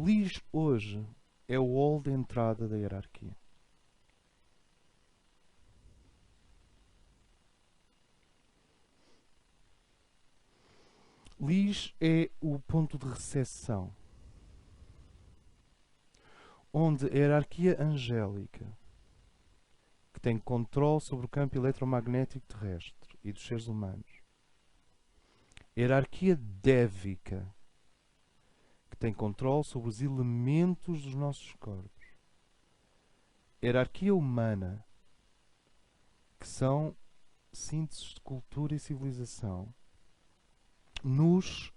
Lis hoje é o hall de entrada da hierarquia. Lis é o ponto de recepção, onde a hierarquia angélica, que tem controle sobre o campo eletromagnético terrestre e dos seres humanos, a hierarquia dévica, que tem controle sobre os elementos dos nossos corpos, a hierarquia humana, que são sínteses de cultura e civilização, nos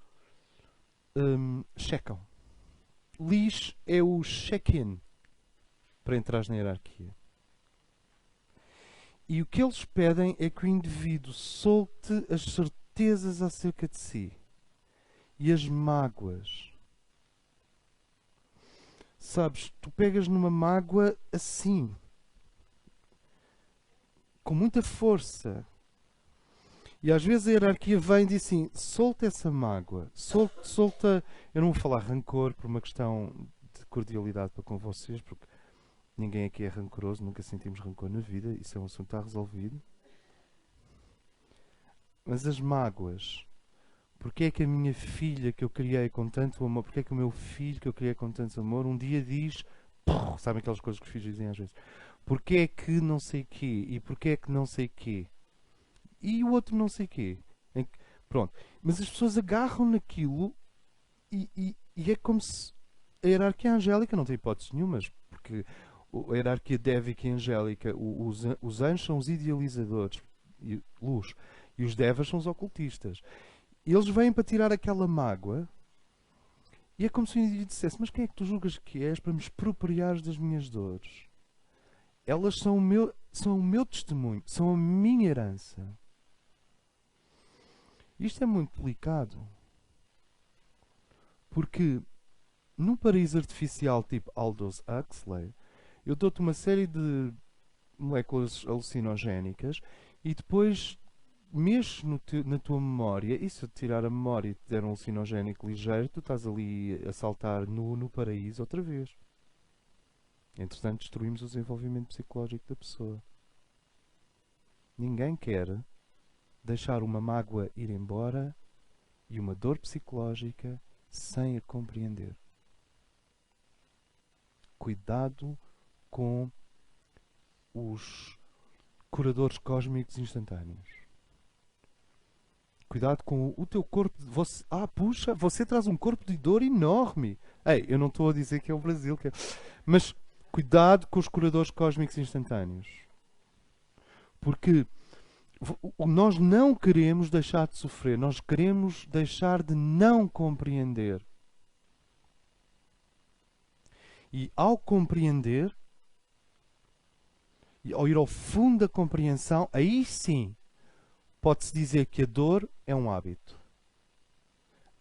checam. Lis é o check-in para entrar na hierarquia. E o que eles pedem é que o indivíduo solte as certezas acerca de si e as mágoas. Sabes, tu pegas numa mágoa assim, com muita força. E às vezes a hierarquia vem e diz assim: solta essa mágoa, solta. Eu não vou falar rancor por uma questão de cordialidade para com vocês, porque ninguém aqui é rancoroso, nunca sentimos rancor na vida, isso é um assunto que está resolvido. Mas as mágoas, porque é que a minha filha que eu criei com tanto amor, porque é que o meu filho que eu criei com tanto amor, um dia diz, sabem aquelas coisas que os filhos dizem às vezes, porque é que não sei quê, e porque é que não sei quê, e o outro não sei quê. Pronto. Mas as pessoas agarram naquilo e é como se a hierarquia angélica não tem hipóteses nenhumas, porque a hierarquia dévica e angélica, os anjos são os idealizadores, luz, e os devas são os ocultistas. Eles vêm para tirar aquela mágoa e é como se o indivíduo dissesse: mas quem é que tu julgas que és para me expropriares das minhas dores? Elas são o meu testemunho, são a minha herança. Isto é muito delicado, porque num paraíso artificial tipo Aldous Huxley, eu dou-te uma série de moléculas alucinogénicas e depois mexes na tua memória, e se eu te tirar a memória e te der um alucinogénico ligeiro, tu estás ali a saltar no paraíso outra vez. Entretanto, destruímos o desenvolvimento psicológico da pessoa. Ninguém quer deixar uma mágoa ir embora e uma dor psicológica sem a compreender. Cuidado com os curadores cósmicos instantâneos. Cuidado com o teu corpo. Puxa, você traz um corpo de dor enorme. Ei, eu não estou a dizer que é o Brasil, mas cuidado com os curadores cósmicos instantâneos. Porque nós não queremos deixar de sofrer, nós queremos deixar de não compreender. E ao compreender, e ao ir ao fundo da compreensão, aí sim pode-se dizer que a dor é um hábito.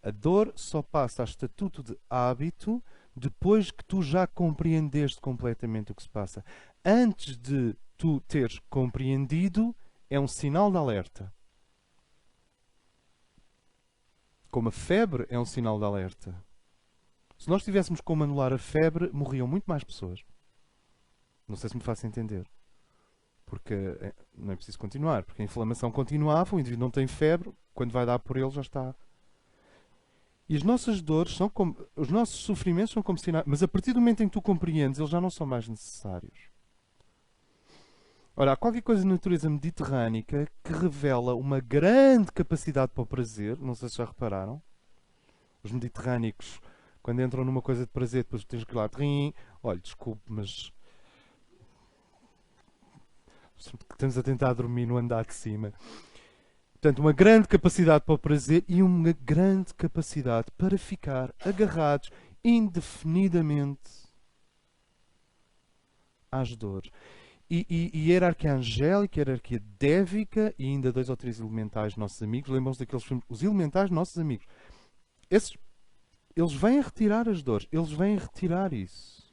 A dor só passa a estatuto de hábito depois que tu já compreendeste completamente o que se passa. Antes de tu teres compreendido, é um sinal de alerta. Como a febre é um sinal de alerta. Se nós tivéssemos como anular a febre, morriam muito mais pessoas. Não sei se me faço entender. Porque não é preciso continuar, porque a inflamação continuava, o indivíduo não tem febre, quando vai dar por ele já está. E as nossas dores são como, os nossos sofrimentos são como sinais, mas a partir do momento em que tu compreendes, eles já não são mais necessários. Ora, há qualquer coisa na natureza mediterrânica que revela uma grande capacidade para o prazer, não sei se já repararam. Os mediterrânicos, quando entram numa coisa de prazer, depois tens que ir lá, olha, desculpe, mas estamos a tentar dormir no andar de cima. Portanto, uma grande capacidade para o prazer e uma grande capacidade para ficar agarrados indefinidamente às dores. E hierarquia angélica, hierarquia dévica e ainda 2 ou 3 elementais nossos amigos. Lembram-se daqueles filmes? Os elementais nossos amigos. Eles vêm a retirar as dores. Eles vêm a retirar isso.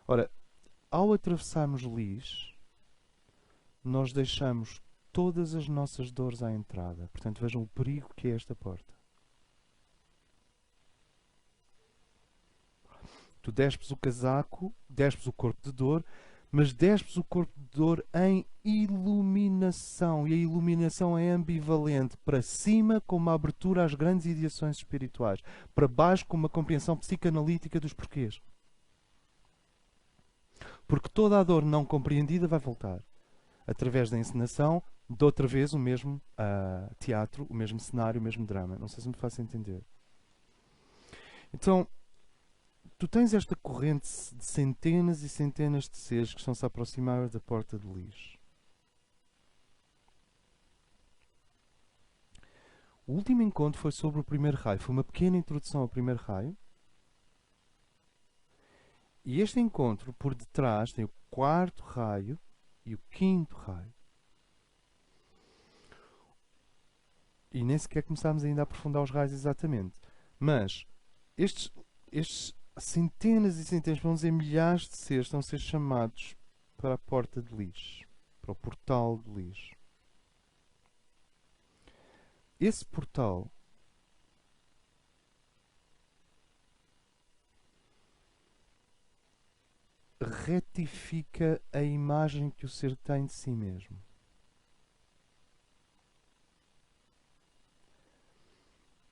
Ora, ao atravessarmos Lis, nós deixamos todas as nossas dores à entrada. Portanto, vejam o perigo que é esta porta. Tu despes o casaco, despes o corpo de dor, mas despes o corpo de dor em iluminação. E a iluminação é ambivalente. Para cima, com uma abertura às grandes ideações espirituais. Para baixo, com uma compreensão psicanalítica dos porquês. Porque toda a dor não compreendida vai voltar. Através da encenação, de outra vez o mesmo teatro, o mesmo cenário, o mesmo drama. Não sei se me faço entender. Então, tu tens esta corrente de centenas e centenas de seres que estão-se a aproximar da porta de Lis. O último encontro foi sobre o primeiro raio. Foi uma pequena introdução ao primeiro raio. E este encontro, por detrás, tem o quarto raio e o quinto raio. E nem sequer começámos ainda a aprofundar os raios exatamente. Mas estes centenas e centenas, vamos dizer milhares de seres, estão a ser chamados para a porta de Lis, para o portal de Lis. Esse portal retifica a imagem que o ser tem de si mesmo.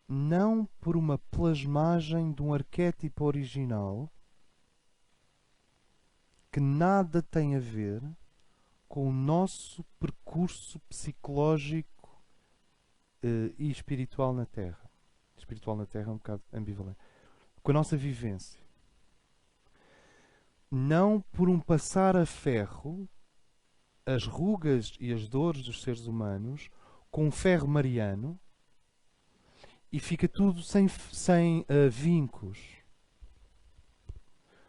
Não por uma plasmagem de um arquétipo original que nada tem a ver com o nosso percurso psicológico e espiritual na Terra. Espiritual na Terra é um bocado ambivalente. Com a nossa vivência. Não por um passar a ferro as rugas e as dores dos seres humanos com um ferro mariano e fica tudo sem vincos.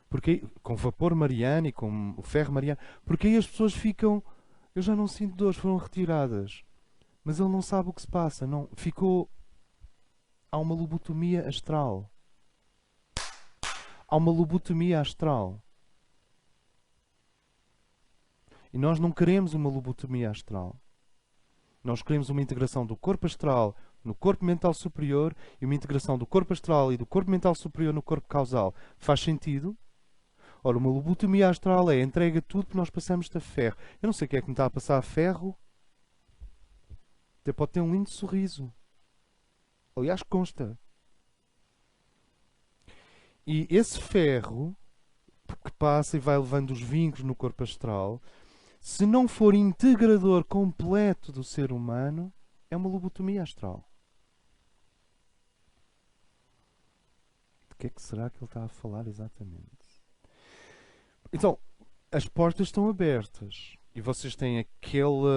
Porque, com vapor mariano e com o ferro mariano. Porque aí as pessoas ficam... Eu já não sinto dores, foram retiradas. Mas ele não sabe o que se passa. Não, ficou... Há uma lobotomia astral. Há uma lobotomia astral. E nós não queremos uma lobotomia astral. Nós queremos uma integração do corpo astral no corpo mental superior e uma integração do corpo astral e do corpo mental superior no corpo causal. Faz sentido? Ora, uma lobotomia astral é entrega tudo que nós passamos a ferro. Eu não sei quem é que me está a passar a ferro. Até pode ter um lindo sorriso. Aliás, consta. E esse ferro que passa e vai levando os vincos no corpo astral, se não for integrador completo do ser humano, é uma lobotomia astral. De que é que será que ele está a falar exatamente? Então, as portas estão abertas. E vocês têm aquele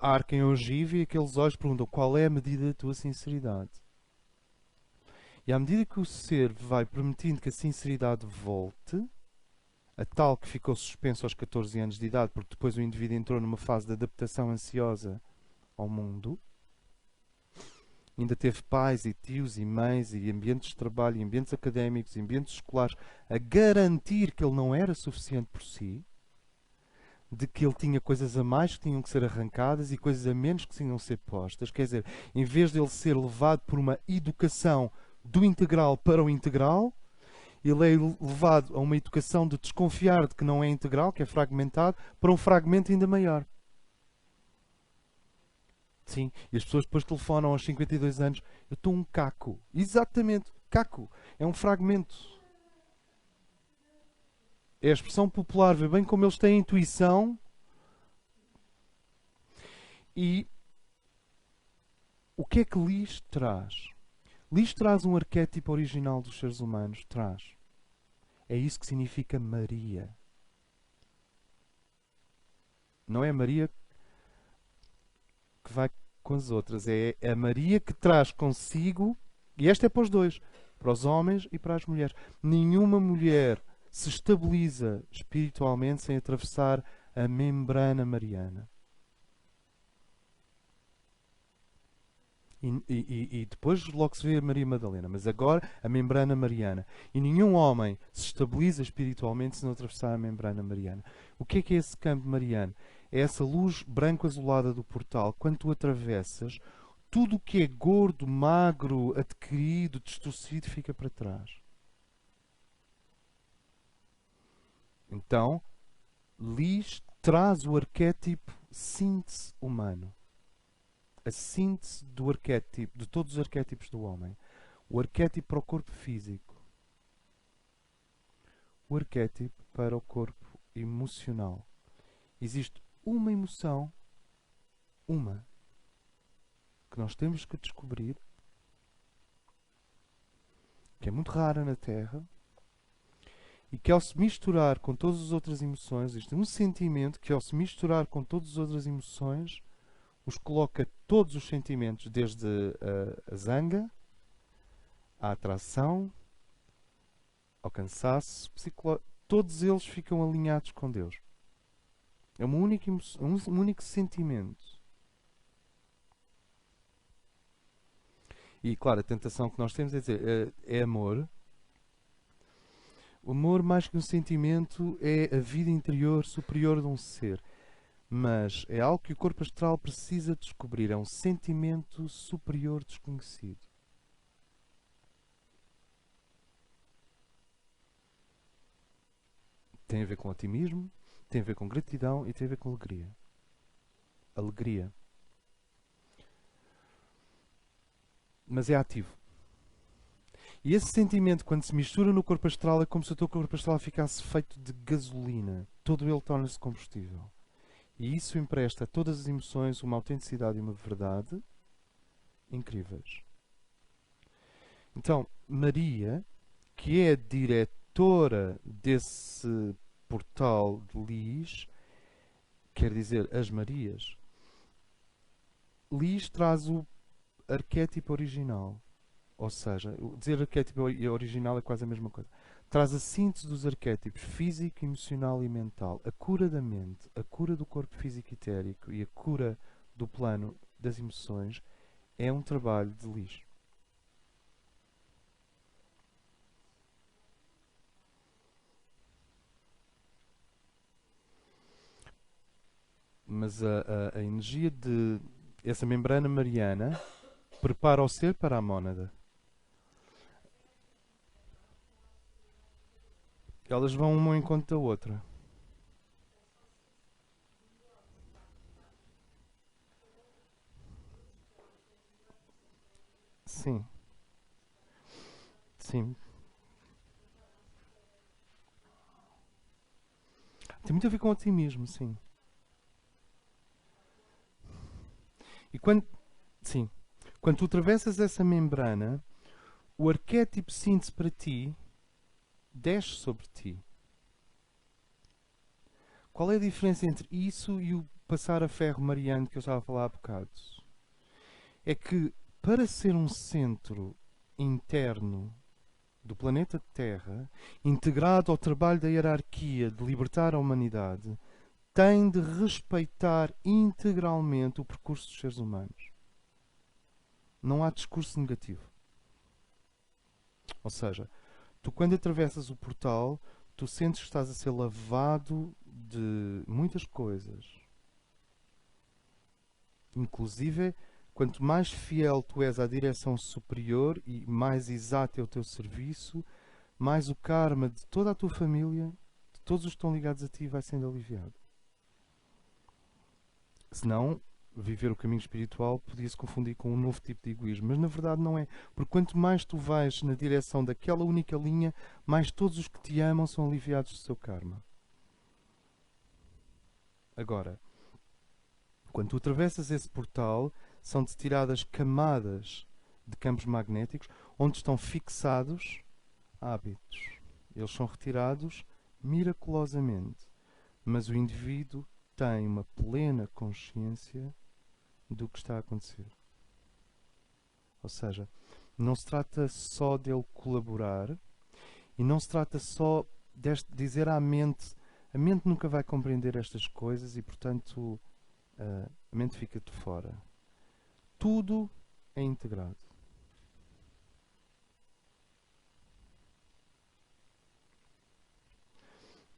arco em ogiva e aqueles olhos perguntam qual é a medida da tua sinceridade. E à medida que o ser vai permitindo que a sinceridade volte, a tal que ficou suspenso aos 14 anos de idade, porque depois o indivíduo entrou numa fase de adaptação ansiosa ao mundo, ainda teve pais e tios e mães e ambientes de trabalho, e ambientes académicos, e ambientes escolares a garantir que ele não era suficiente por si, de que ele tinha coisas a mais que tinham que ser arrancadas e coisas a menos que tinham que ser postas. Quer dizer, em vez de ele ser levado por uma educação do integral para o integral, ele é levado a uma educação de desconfiar de que não é integral, que é fragmentado, para um fragmento ainda maior. Sim, e as pessoas depois telefonam aos 52 anos. Eu estou um caco. Exatamente, caco. É um fragmento. É a expressão popular, vê bem como eles têm intuição. E o que é que Lis traz? Lis traz um arquétipo original dos seres humanos. Traz. É isso que significa Maria. Não é Maria que vai com as outras. É a Maria que traz consigo, e esta é para os dois, para os homens e para as mulheres. Nenhuma mulher se estabiliza espiritualmente sem atravessar a membrana mariana. E depois logo se vê a Maria Madalena, mas agora a membrana mariana. E nenhum homem se estabiliza espiritualmente se não atravessar a membrana mariana. O que é esse campo mariano? É essa luz branco-azulada do portal. Quando tu atravessas, tudo o que é gordo, magro, adquirido, distorcido, fica para trás. Então, Lis traz o arquétipo síntese humano. A síntese do arquétipo, de todos os arquétipos do homem. O arquétipo para o corpo físico. O arquétipo para o corpo emocional. Existe uma emoção, uma, que nós temos que descobrir, que é muito rara na Terra, e que ao se misturar com todas as outras emoções, existe um sentimento que ao se misturar com todas as outras emoções, os coloca todos os sentimentos, desde a zanga, à atração, ao cansaço psicológico, todos eles ficam alinhados com Deus. É uma única emoção, um único sentimento. E claro, a tentação que nós temos é dizer, é amor. O amor, mais que um sentimento, é a vida interior superior de um ser. Mas é algo que o corpo astral precisa descobrir. É um sentimento superior desconhecido. Tem a ver com otimismo, tem a ver com gratidão e tem a ver com alegria. Alegria. Mas é ativo. E esse sentimento, quando se mistura no corpo astral, é como se o teu corpo astral ficasse feito de gasolina. Todo ele torna-se combustível. E isso empresta a todas as emoções uma autenticidade e uma verdade incríveis. Então, Maria, que é a diretora desse portal de Lis, quer dizer, as Marias, Lis traz o arquétipo original. Ou seja, dizer arquétipo e original é quase a mesma coisa. Traz a síntese dos arquétipos físico, emocional e mental. A cura da mente, a cura do corpo físico etérico e a cura do plano das emoções é um trabalho de Lis. Mas a energia de essa membrana mariana prepara o ser para a mónada. Elas vão uma ao encontro da outra. Sim, sim. Tem muito a ver com otimismo, sim. E quando, sim, quando tu atravessas essa membrana, o arquétipo síntese para ti desce sobre ti. Qual é a diferença entre isso e o passar a ferro mariano que eu estava a falar há bocado? É que para ser um centro interno do planeta Terra, integrado ao trabalho da hierarquia de libertar a humanidade, tem de respeitar integralmente o percurso dos seres humanos. Não há discurso negativo. Ou seja, tu quando atravessas o portal, tu sentes que estás a ser lavado de muitas coisas. Inclusive, quanto mais fiel tu és à direção superior e mais exato é o teu serviço, mais o karma de toda a tua família, de todos os que estão ligados a ti, vai sendo aliviado. Senão, viver o caminho espiritual podia se confundir com um novo tipo de egoísmo, mas na verdade não é. Porque quanto mais tu vais na direção daquela única linha, mais todos os que te amam são aliviados do seu karma. Agora, quando tu atravessas esse portal, são-te tiradas camadas de campos magnéticos onde estão fixados hábitos. Eles são retirados miraculosamente, mas o indivíduo tem uma plena consciência do que está a acontecer. Ou seja, não se trata só dele colaborar e não se trata só de dizer à mente, a mente nunca vai compreender estas coisas e, portanto, a mente fica de fora. Tudo é integrado.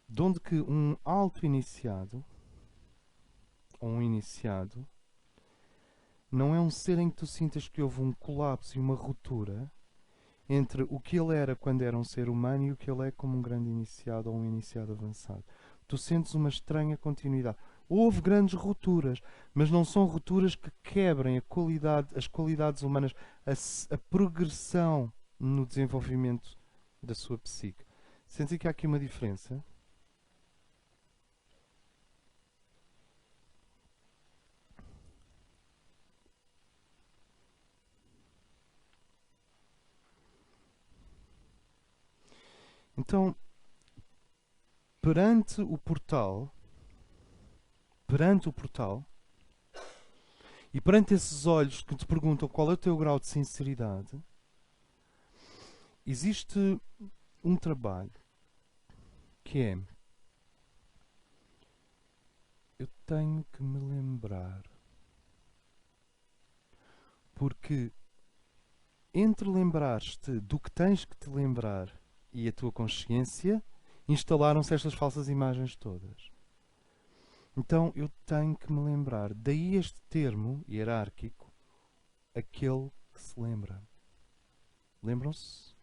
De onde que um auto-iniciado ou um iniciado não é um ser em que tu sintas que houve um colapso e uma ruptura entre o que ele era quando era um ser humano e o que ele é como um grande iniciado ou um iniciado avançado. Tu sentes uma estranha continuidade. Houve grandes rupturas, mas não são rupturas que quebrem as qualidades humanas, a progressão no desenvolvimento da sua psique. Sentes que há aqui uma diferença? Então, perante o portal, e perante esses olhos que te perguntam qual é o teu grau de sinceridade, existe um trabalho que é: eu tenho que me lembrar. Porque entre lembrares-te do que tens que te lembrar e a tua consciência, instalaram-se estas falsas imagens todas. Então eu tenho que me lembrar. Daí este termo hierárquico, aquele que se lembra. Lembram-se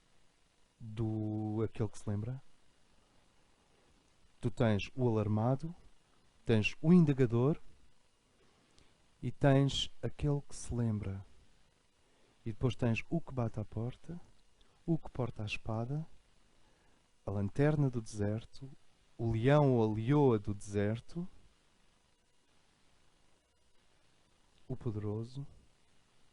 do aquele que se lembra? Tu tens o alarmado, tens o indagador e tens aquele que se lembra. E depois tens o que bate à porta, o que porta a espada, a lanterna do deserto, o leão ou a leoa do deserto, o poderoso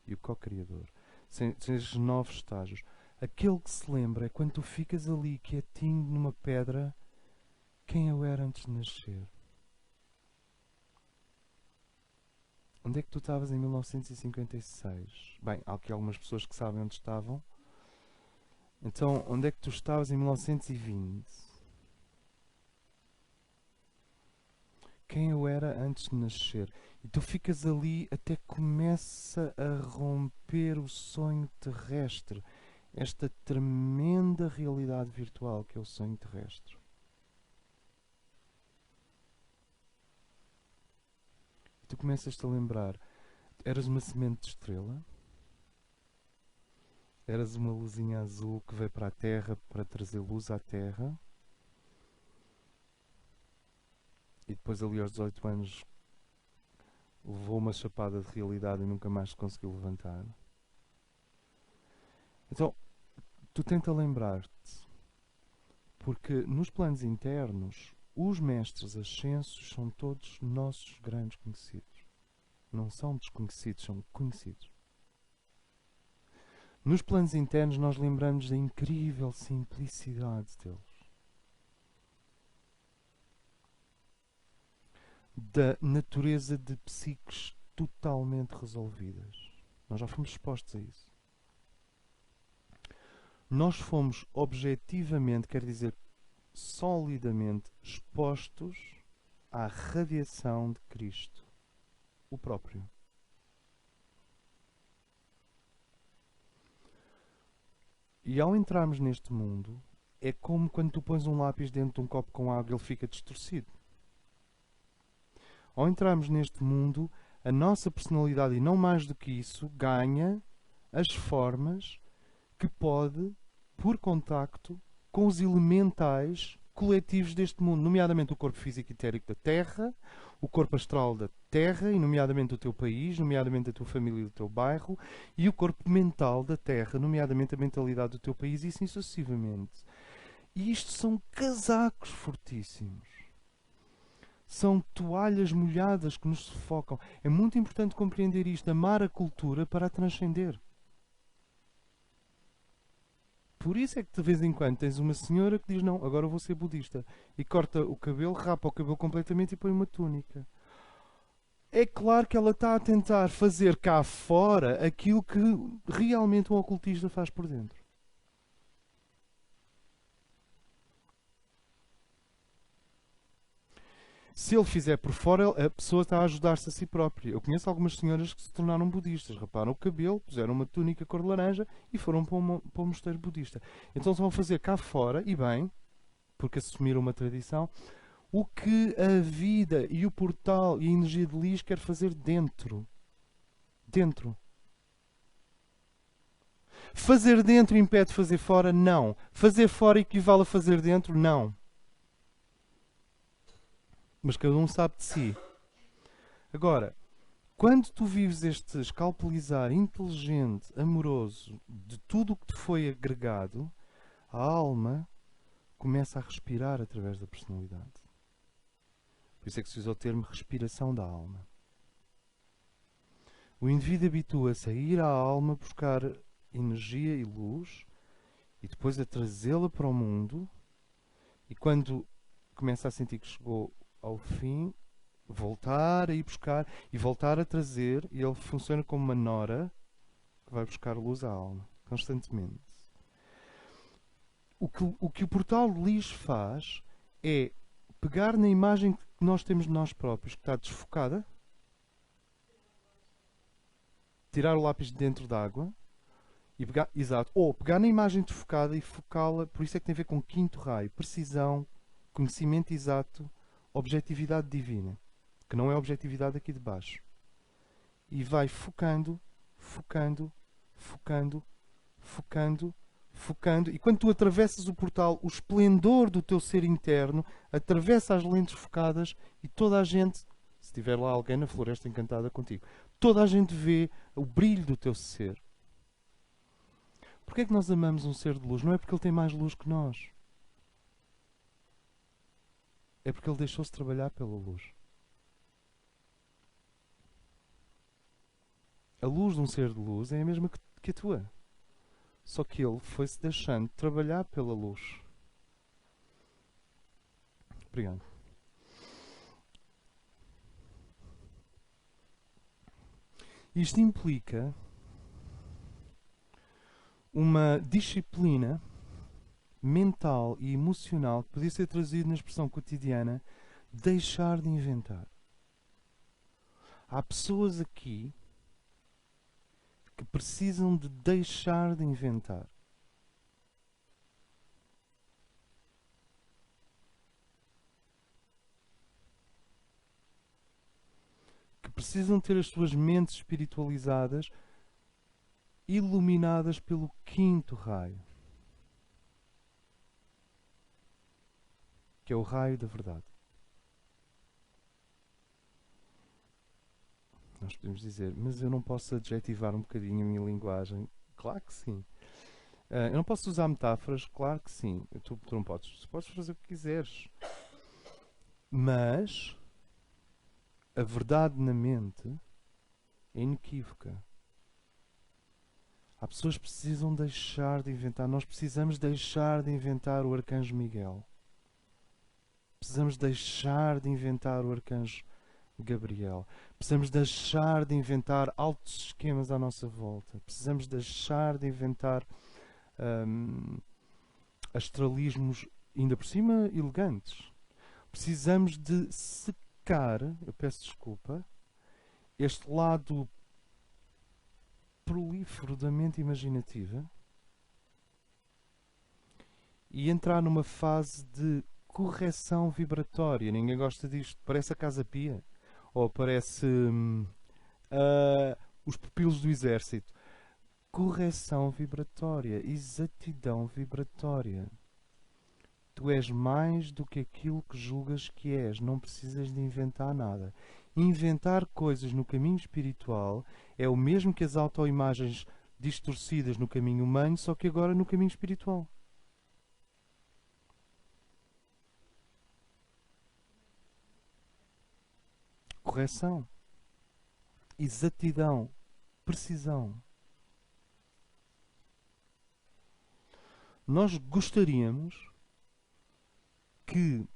e o co-criador. Esses 9 estágios. Aquele que se lembra é quando tu ficas ali quietinho numa pedra, quem eu era antes de nascer. Onde é que tu estavas em 1956? Bem, há aqui algumas pessoas que sabem onde estavam. Então, onde é que tu estavas em 1920? Quem eu era antes de nascer? E tu ficas ali até que começa a romper o sonho terrestre. Esta tremenda realidade virtual que é o sonho terrestre. E tu começas-te a lembrar. Eras uma semente de estrela? Eras uma luzinha azul que veio para a Terra para trazer luz à Terra? E depois ali aos 18 anos levou uma chapada de realidade e nunca mais se conseguiu levantar. Então, tu tenta lembrar-te, porque nos planos internos, os mestres ascensos são todos nossos grandes conhecidos. Não são desconhecidos, são conhecidos. Nos planos internos nós lembramos da incrível simplicidade deles. Da natureza de psiques totalmente resolvidas. Nós já fomos expostos a isso. Nós fomos objetivamente, quer dizer, solidamente expostos à radiação de Cristo, o próprio. E ao entrarmos neste mundo, é como quando tu pões um lápis dentro de um copo com água e ele fica distorcido. Ao entrarmos neste mundo, a nossa personalidade, e não mais do que isso, ganha as formas que pode, por contacto, com os elementais coletivos deste mundo, nomeadamente o corpo físico e etérico da Terra, o corpo astral da Terra, e nomeadamente o teu país, nomeadamente a tua família e o teu bairro, e o corpo mental da Terra, nomeadamente a mentalidade do teu país, e assim sucessivamente. E isto são casacos fortíssimos. São toalhas molhadas que nos sufocam. É muito importante compreender isto, amar a cultura para a transcender. Por isso é que de vez em quando tens uma senhora que diz: não, agora eu vou ser budista. E corta o cabelo, rapa o cabelo completamente e põe uma túnica. É claro que ela está a tentar fazer cá fora aquilo que realmente um ocultista faz por dentro. Se ele fizer por fora, a pessoa está a ajudar-se a si própria. Eu conheço algumas senhoras que se tornaram budistas. Raparam o cabelo, puseram uma túnica cor de laranja e foram para um mosteiro budista. Então vão fazer cá fora, e bem, porque assumiram uma tradição, o que a vida e o portal e a energia de luz quer fazer dentro. Dentro. Fazer dentro impede fazer fora? Não. Fazer fora equivale a fazer dentro? Não. Mas cada um sabe de si. Agora, quando tu vives este escalpelizar inteligente, amoroso, de tudo o que te foi agregado, a alma começa a respirar através da personalidade. Por isso é que se usa o termo respiração da alma. O indivíduo habitua-se a ir à alma buscar energia e luz e depois a trazê-la para o mundo, e quando começa a sentir que chegou ao fim, voltar a ir buscar e voltar a trazer, e ele funciona como uma nora que vai buscar luz à alma, constantemente. O que o portal de Lis faz é pegar na imagem que nós temos de nós próprios, que está desfocada, tirar o lápis de dentro d'água e pegar, exato, ou pegar na imagem desfocada e focá-la, por isso é que tem a ver com quinto raio, precisão, conhecimento exato, objetividade divina, que não é a objetividade aqui de baixo. E vai focando, focando, focando, focando, focando, e quando tu atravessas o portal, o esplendor do teu ser interno atravessa as lentes focadas e toda a gente, se estiver lá alguém na floresta encantada contigo, toda a gente vê o brilho do teu ser. Porquê é que nós amamos um ser de luz? Não é porque ele tem mais luz que nós. É porque ele deixou-se trabalhar pela luz. A luz de um ser de luz é a mesma que a tua. Só que ele foi-se deixando trabalhar pela luz. Obrigado. Isto implica uma disciplina mental e emocional que podia ser traduzida na expressão cotidiana: deixar de inventar. Há pessoas aqui que precisam de deixar de inventar. Que precisam ter as suas mentes espiritualizadas, iluminadas pelo quinto raio, que é o raio da verdade. Nós podemos dizer, mas eu não posso adjetivar um bocadinho a minha linguagem? Claro que sim. Eu não posso usar metáforas? Claro que sim. Tu não podes. Tu podes fazer o que quiseres. Mas a verdade na mente é inequívoca. Há pessoas que precisam deixar de inventar. Nós precisamos deixar de inventar o Arcanjo Miguel. Precisamos deixar de inventar o Arcanjo Gabriel. Precisamos deixar de inventar altos esquemas à nossa volta. Precisamos deixar de inventar astralismos, ainda por cima, elegantes. Precisamos de secar, eu peço desculpa, este lado prolífero da mente imaginativa e entrar numa fase de correção vibratória. Ninguém gosta disto. Parece a Casa Pia. Ou parece os pupilos do exército. Correção vibratória, exatidão vibratória. Tu és mais do que aquilo que julgas que és. Não precisas de inventar nada. Inventar coisas no caminho espiritual é o mesmo que as autoimagens distorcidas no caminho humano, só que agora no caminho espiritual. Correção, exatidão, precisão. Nós gostaríamos que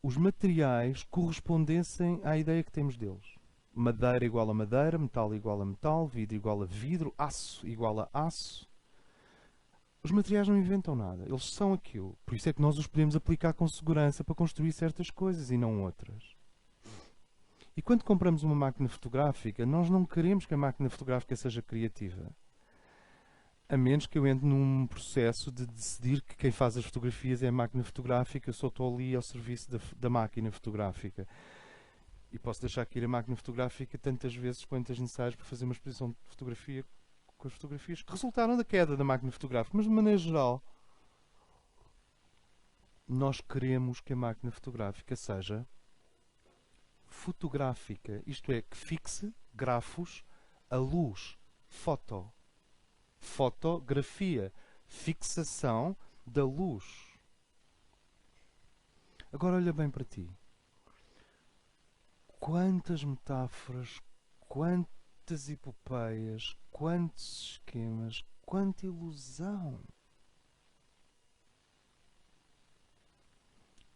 os materiais correspondessem à ideia que temos deles. Madeira igual a madeira, metal igual a metal, vidro igual a vidro, aço igual a aço. Os materiais não inventam nada, eles são aquilo. Por isso é que nós os podemos aplicar com segurança para construir certas coisas e não outras. E quando compramos uma máquina fotográfica, nós não queremos que a máquina fotográfica seja criativa. A menos que eu entre num processo de decidir que quem faz as fotografias é a máquina fotográfica, eu só estou ali ao serviço da máquina fotográfica. E posso deixar cair a máquina fotográfica tantas vezes quantas necessárias para fazer uma exposição de fotografia com as fotografias que resultaram da queda da máquina fotográfica, mas de maneira geral, nós queremos que a máquina fotográfica seja fotográfica, isto é, que fixe grafos a luz, fotografia, fixação da luz. Agora olha bem para ti. Quantas metáforas, quantas epopeias, quantos esquemas, quanta ilusão.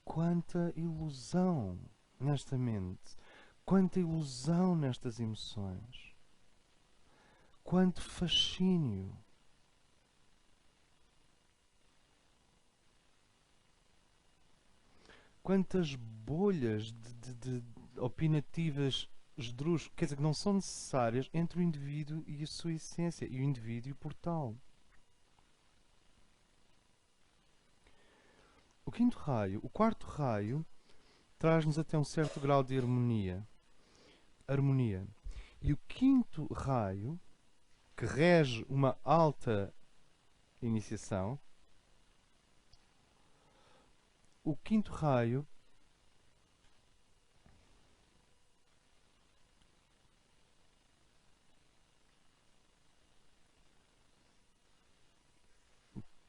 Quanta ilusão nesta mente, quanta ilusão nestas emoções, quanto fascínio. Quantas bolhas de opinativas esdrúxulas, quer dizer, que não são necessárias entre o indivíduo e a sua essência, e o indivíduo por tal. O quinto raio, o quarto raio, traz-nos até um certo grau de harmonia. E o quinto raio, que rege uma alta iniciação, o quinto raio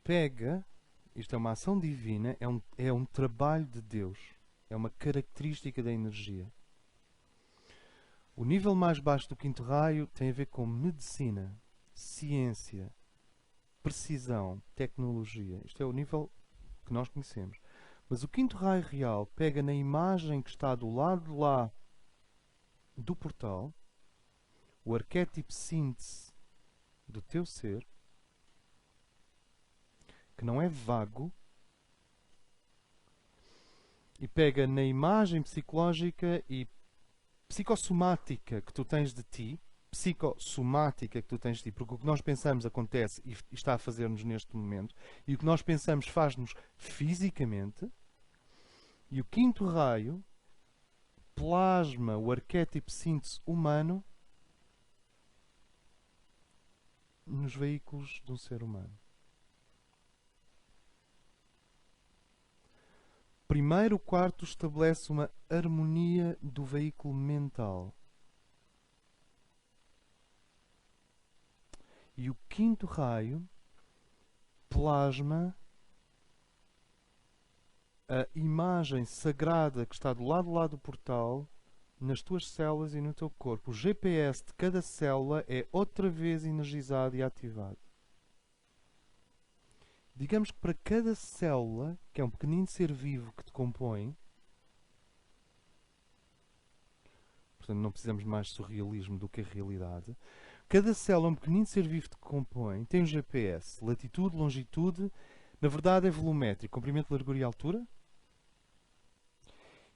pega, isto é uma ação divina, é um trabalho de Deus, é uma característica da energia. O nível mais baixo do quinto raio tem a ver com medicina, ciência, precisão, tecnologia. Isto é o nível que nós conhecemos. Mas o quinto raio real pega na imagem que está do lado de lá do portal, o arquétipo síntese do teu ser, que não é vago, e pega na imagem psicológica e psicossomática que tu tens de ti, porque o que nós pensamos acontece e está a fazer-nos neste momento, e o que nós pensamos faz-nos fisicamente, e o quinto raio plasma o arquétipo síntese humano nos veículos de um ser humano. Primeiro, o quarto estabelece uma harmonia do veículo mental. E o quinto raio plasma a imagem sagrada que está do lado do portal nas tuas células e no teu corpo. O GPS de cada célula é outra vez energizado e ativado. Digamos que para cada célula, que é um pequenino ser vivo que te compõe, portanto não precisamos mais de surrealismo do que a realidade, cada célula, um pequenino ser vivo que te compõe, tem um GPS, latitude, longitude, na verdade é volumétrico, comprimento, largura e altura.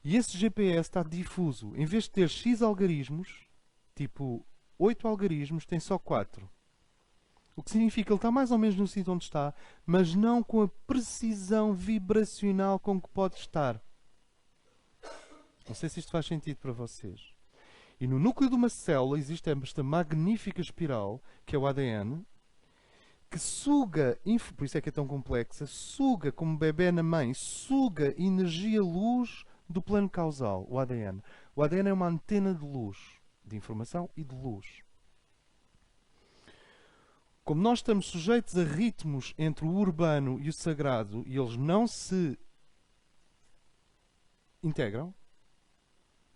E esse GPS está difuso. Em vez de ter X algarismos, tipo 8 algarismos, tem só 4. O que significa que ele está mais ou menos no sítio onde está, mas não com a precisão vibracional com que pode estar. Não sei se isto faz sentido para vocês. E no núcleo de uma célula existe esta magnífica espiral, que é o ADN, que suga, por isso é que é tão complexa, suga como bebê na mãe, suga energia, luz do plano causal, o ADN. O ADN é uma antena de luz, de informação e de luz. Como nós estamos sujeitos a ritmos entre o urbano e o sagrado e eles não se integram,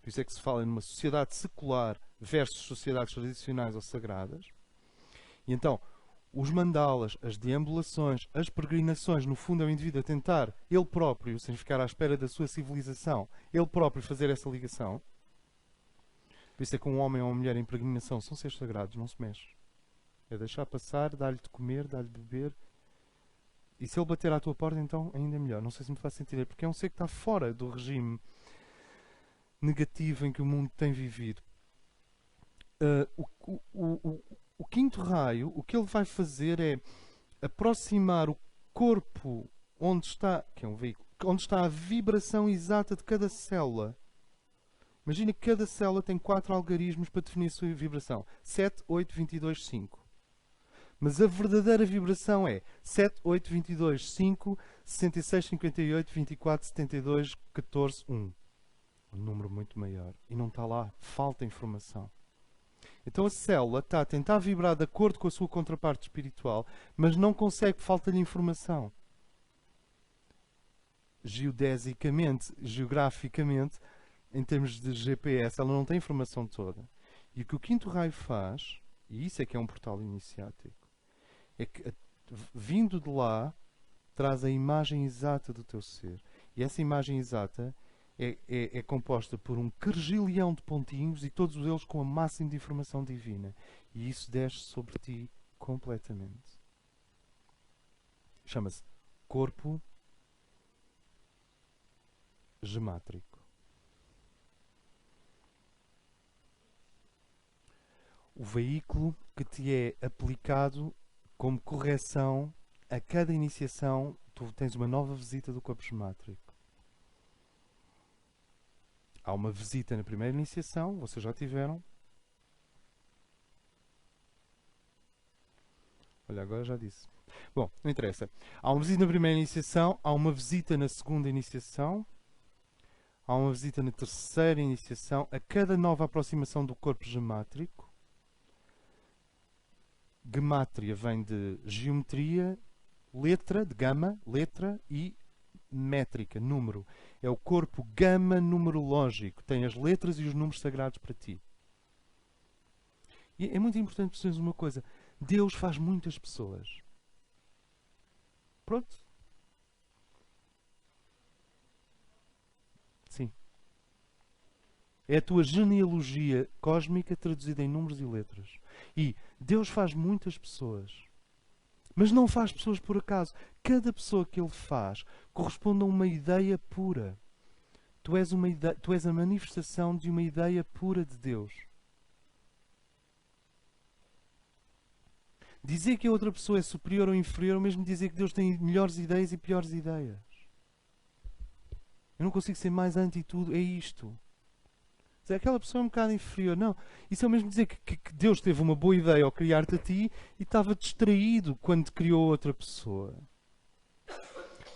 por isso é que se fala numa sociedade secular versus sociedades tradicionais ou sagradas, e então os mandalas, as deambulações, as peregrinações, no fundo é o indivíduo a tentar, ele próprio, sem ficar à espera da sua civilização, ele próprio fazer essa ligação. Por isso é que um homem ou uma mulher em peregrinação são seres sagrados, não se mexe. É deixar passar, dar-lhe de comer, dar-lhe de beber. E se ele bater à tua porta, então ainda melhor. Não sei se me faz sentido, porque é um ser que está fora do regime negativo em que o mundo tem vivido. O quinto raio, o que ele vai fazer é aproximar o corpo onde está, que é um veículo, onde está a vibração exata de cada célula. Imagina que cada célula tem 4 algarismos para definir a sua vibração. 7, 8, 22, 5. Mas a verdadeira vibração é 7, 8, 22, 5, 66, 58, 24, 72, 14, 1. Um número muito maior. E não está lá. Falta informação. Então a célula está a tentar vibrar de acordo com a sua contraparte espiritual, mas não consegue, falta-lhe informação. Geodesicamente, geograficamente, em termos de GPS, ela não tem informação toda. E o que o quinto raio faz, e isso é que é um portal iniciático, é que, vindo de lá, traz a imagem exata do teu ser. E essa imagem exata é composta por um quergilhão de pontinhos e todos eles com a máxima de informação divina. E isso desce sobre ti completamente. Chama-se corpo gemátrico. O veículo que te é aplicado como correção a cada iniciação, tu tens uma nova visita do corpo gemátrico. Há uma visita na primeira iniciação, vocês já tiveram. Olha, agora já disse. Bom, não interessa. Há uma visita na primeira iniciação, há uma visita na segunda iniciação, há uma visita na terceira iniciação. A cada nova aproximação do corpo gemátrico, gemátria vem de geometria, letra, de gama, letra e métrica, número. É o corpo gama numerológico. Tem as letras e os números sagrados para ti. E é muito importante percebermos uma coisa. Deus faz muitas pessoas. Pronto. Sim. É a tua genealogia cósmica traduzida em números e letras. E Deus faz muitas pessoas. Mas não faz pessoas por acaso. Cada pessoa que Ele faz corresponde a uma ideia pura. Tu és a manifestação de uma ideia pura de Deus. Dizer que a outra pessoa é superior ou inferior, ou mesmo dizer que Deus tem melhores ideias e piores ideias. Eu não consigo ser mais anti tudo. É isto. Dizer aquela pessoa é um bocado inferior. Não. Isso é o mesmo dizer que Deus teve uma boa ideia ao criar-te a ti e estava distraído quando criou outra pessoa.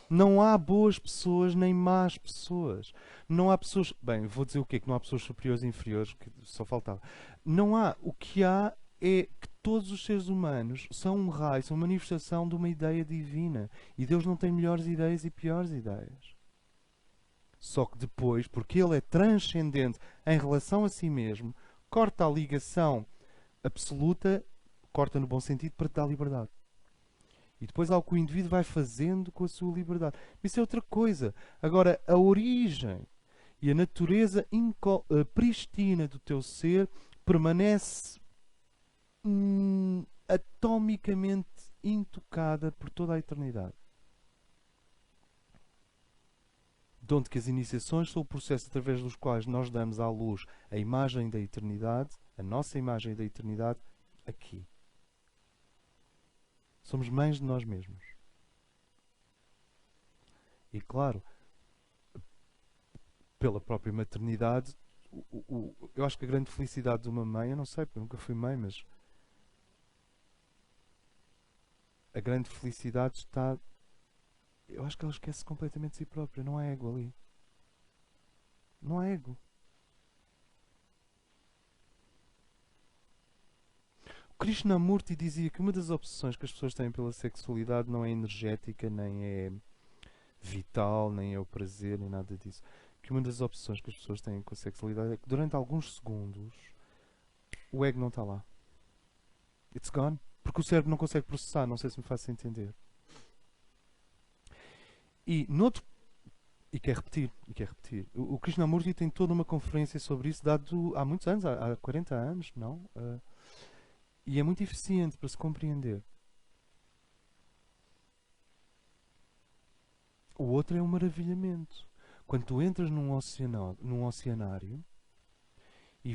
Não há boas pessoas nem más pessoas. Não há pessoas... Bem, vou dizer o quê? Que não há pessoas superiores e inferiores, que só faltava. Não há. O que há é que todos os seres humanos são um raio, são uma manifestação de uma ideia divina. E Deus não tem melhores ideias e piores ideias. Só que depois, porque Ele é transcendente em relação a si mesmo, corta a ligação absoluta, corta no bom sentido, para te dar liberdade. E depois há o que o indivíduo vai fazendo com a sua liberdade. Isso é outra coisa. Agora, a origem e a natureza prístina do teu ser permanece atomicamente intocada por toda a eternidade. De onde que as iniciações são o processo através dos quais nós damos à luz a imagem da eternidade, a nossa imagem da eternidade, aqui. Somos mães de nós mesmos. E claro, pela própria maternidade, eu acho que a grande felicidade de uma mãe, eu não sei, porque eu nunca fui mãe, mas a grande felicidade está... Eu acho que ela esquece completamente de si própria. Não há ego ali. Não há ego. O Krishnamurti dizia que uma das obsessões que as pessoas têm pela sexualidade não é energética, nem é vital, nem é o prazer, nem nada disso. Que uma das obsessões que as pessoas têm com a sexualidade é que durante alguns segundos o ego não está lá. It's gone. Porque o cérebro não consegue processar. Não sei se me faço entender. E quer repetir. O Krishnamurti tem toda uma conferência sobre isso, dado há muitos anos, há 40 anos, não? E é muito eficiente para se compreender. O outro é um maravilhamento. Quando tu entras num oceanário e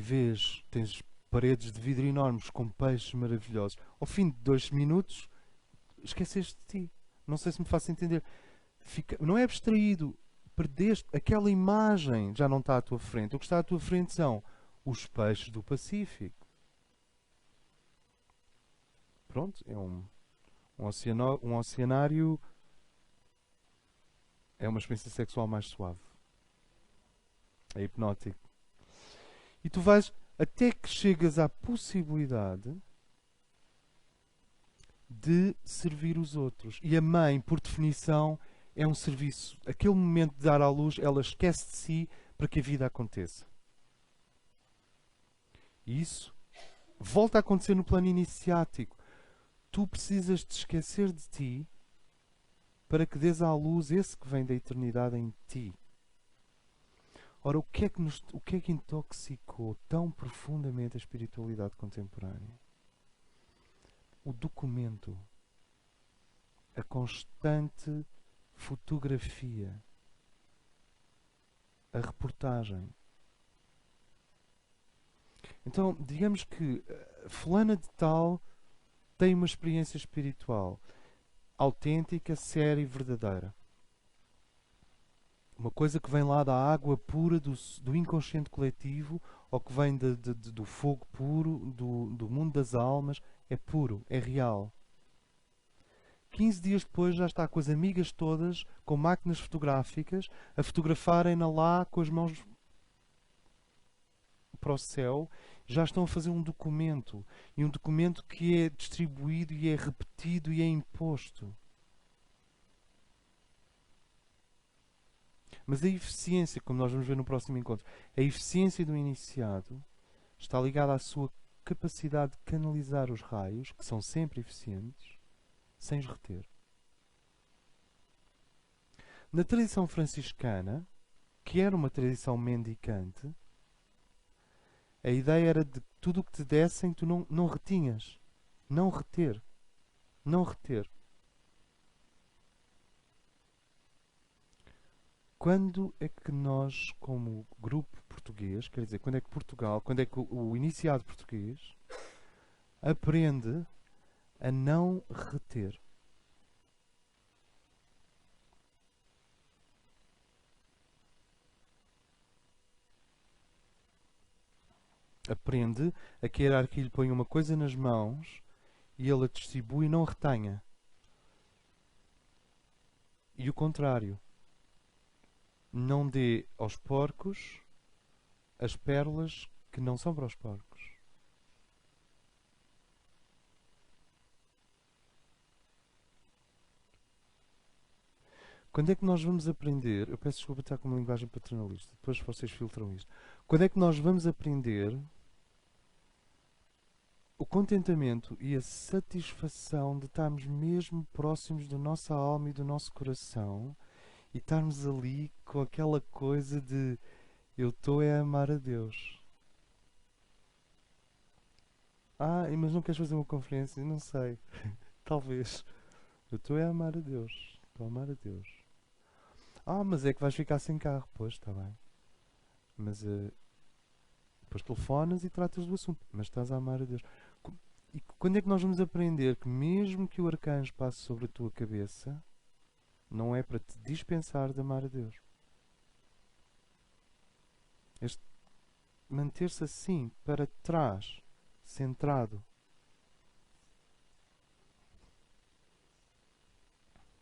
tens paredes de vidro enormes com peixes maravilhosos, ao fim de 2 minutos, esqueceste de ti. Não sei se me faço entender. Não é abstraído, perdeste, aquela imagem já não está à tua frente. O que está à tua frente são os peixes do Pacífico. pronto, é um oceanário, é uma experiência sexual mais suave. É hipnótico. E tu vais até que chegas à possibilidade de servir os outros. E a mãe, por definição, é um serviço. Aquele momento de dar à luz, ela esquece de si para que a vida aconteça. E isso volta a acontecer no plano iniciático. Tu precisas de esquecer de ti para que dês à luz esse que vem da eternidade em ti. Ora, o que é que intoxicou tão profundamente a espiritualidade contemporânea? O documento, a constante fotografia, a reportagem. Então, digamos que fulana de tal tem uma experiência espiritual autêntica, séria e verdadeira. Uma coisa que vem lá da água pura do inconsciente coletivo, ou que vem do fogo puro, do mundo das almas, é puro, é real. 15 dias depois já está com as amigas todas, com máquinas fotográficas, a fotografarem-na lá com as mãos para o céu, já estão a fazer um documento. E um documento que é distribuído e é repetido e é imposto. Mas a eficiência, como nós vamos ver no próximo encontro, a eficiência do iniciado está ligada à sua capacidade de canalizar os raios, que são sempre eficientes, sem os reter. Na tradição franciscana, que era uma tradição mendicante, a ideia era de que tudo o que te dessem tu não retinhas. Não reter. Não reter. Quando é que nós, como grupo português, quer dizer, quando é que Portugal, quando é que o iniciado português aprende a não reter? Aprende a que a hierarquia lhe põe uma coisa nas mãos e ele a distribui e não retenha. E o contrário. Não dê aos porcos as pérolas que não são para os porcos. Quando é que nós vamos aprender? Eu peço desculpa estar com uma linguagem paternalista, depois vocês filtram isto. Quando é que nós vamos aprender o contentamento e a satisfação de estarmos mesmo próximos da nossa alma e do nosso coração e estarmos ali com aquela coisa de eu estou a amar a Deus. Ah, mas não queres fazer uma conferência? Não sei. Talvez. Eu estou a amar a Deus. Estou a amar a Deus. Ah, mas é que vais ficar sem carro. Pois, está bem. Mas depois telefonas e tratas do assunto. Mas estás a amar a Deus. E quando é que nós vamos aprender que mesmo que o arcanjo passe sobre a tua cabeça, não é para te dispensar de amar a Deus? Este manter-se assim, para trás, centrado,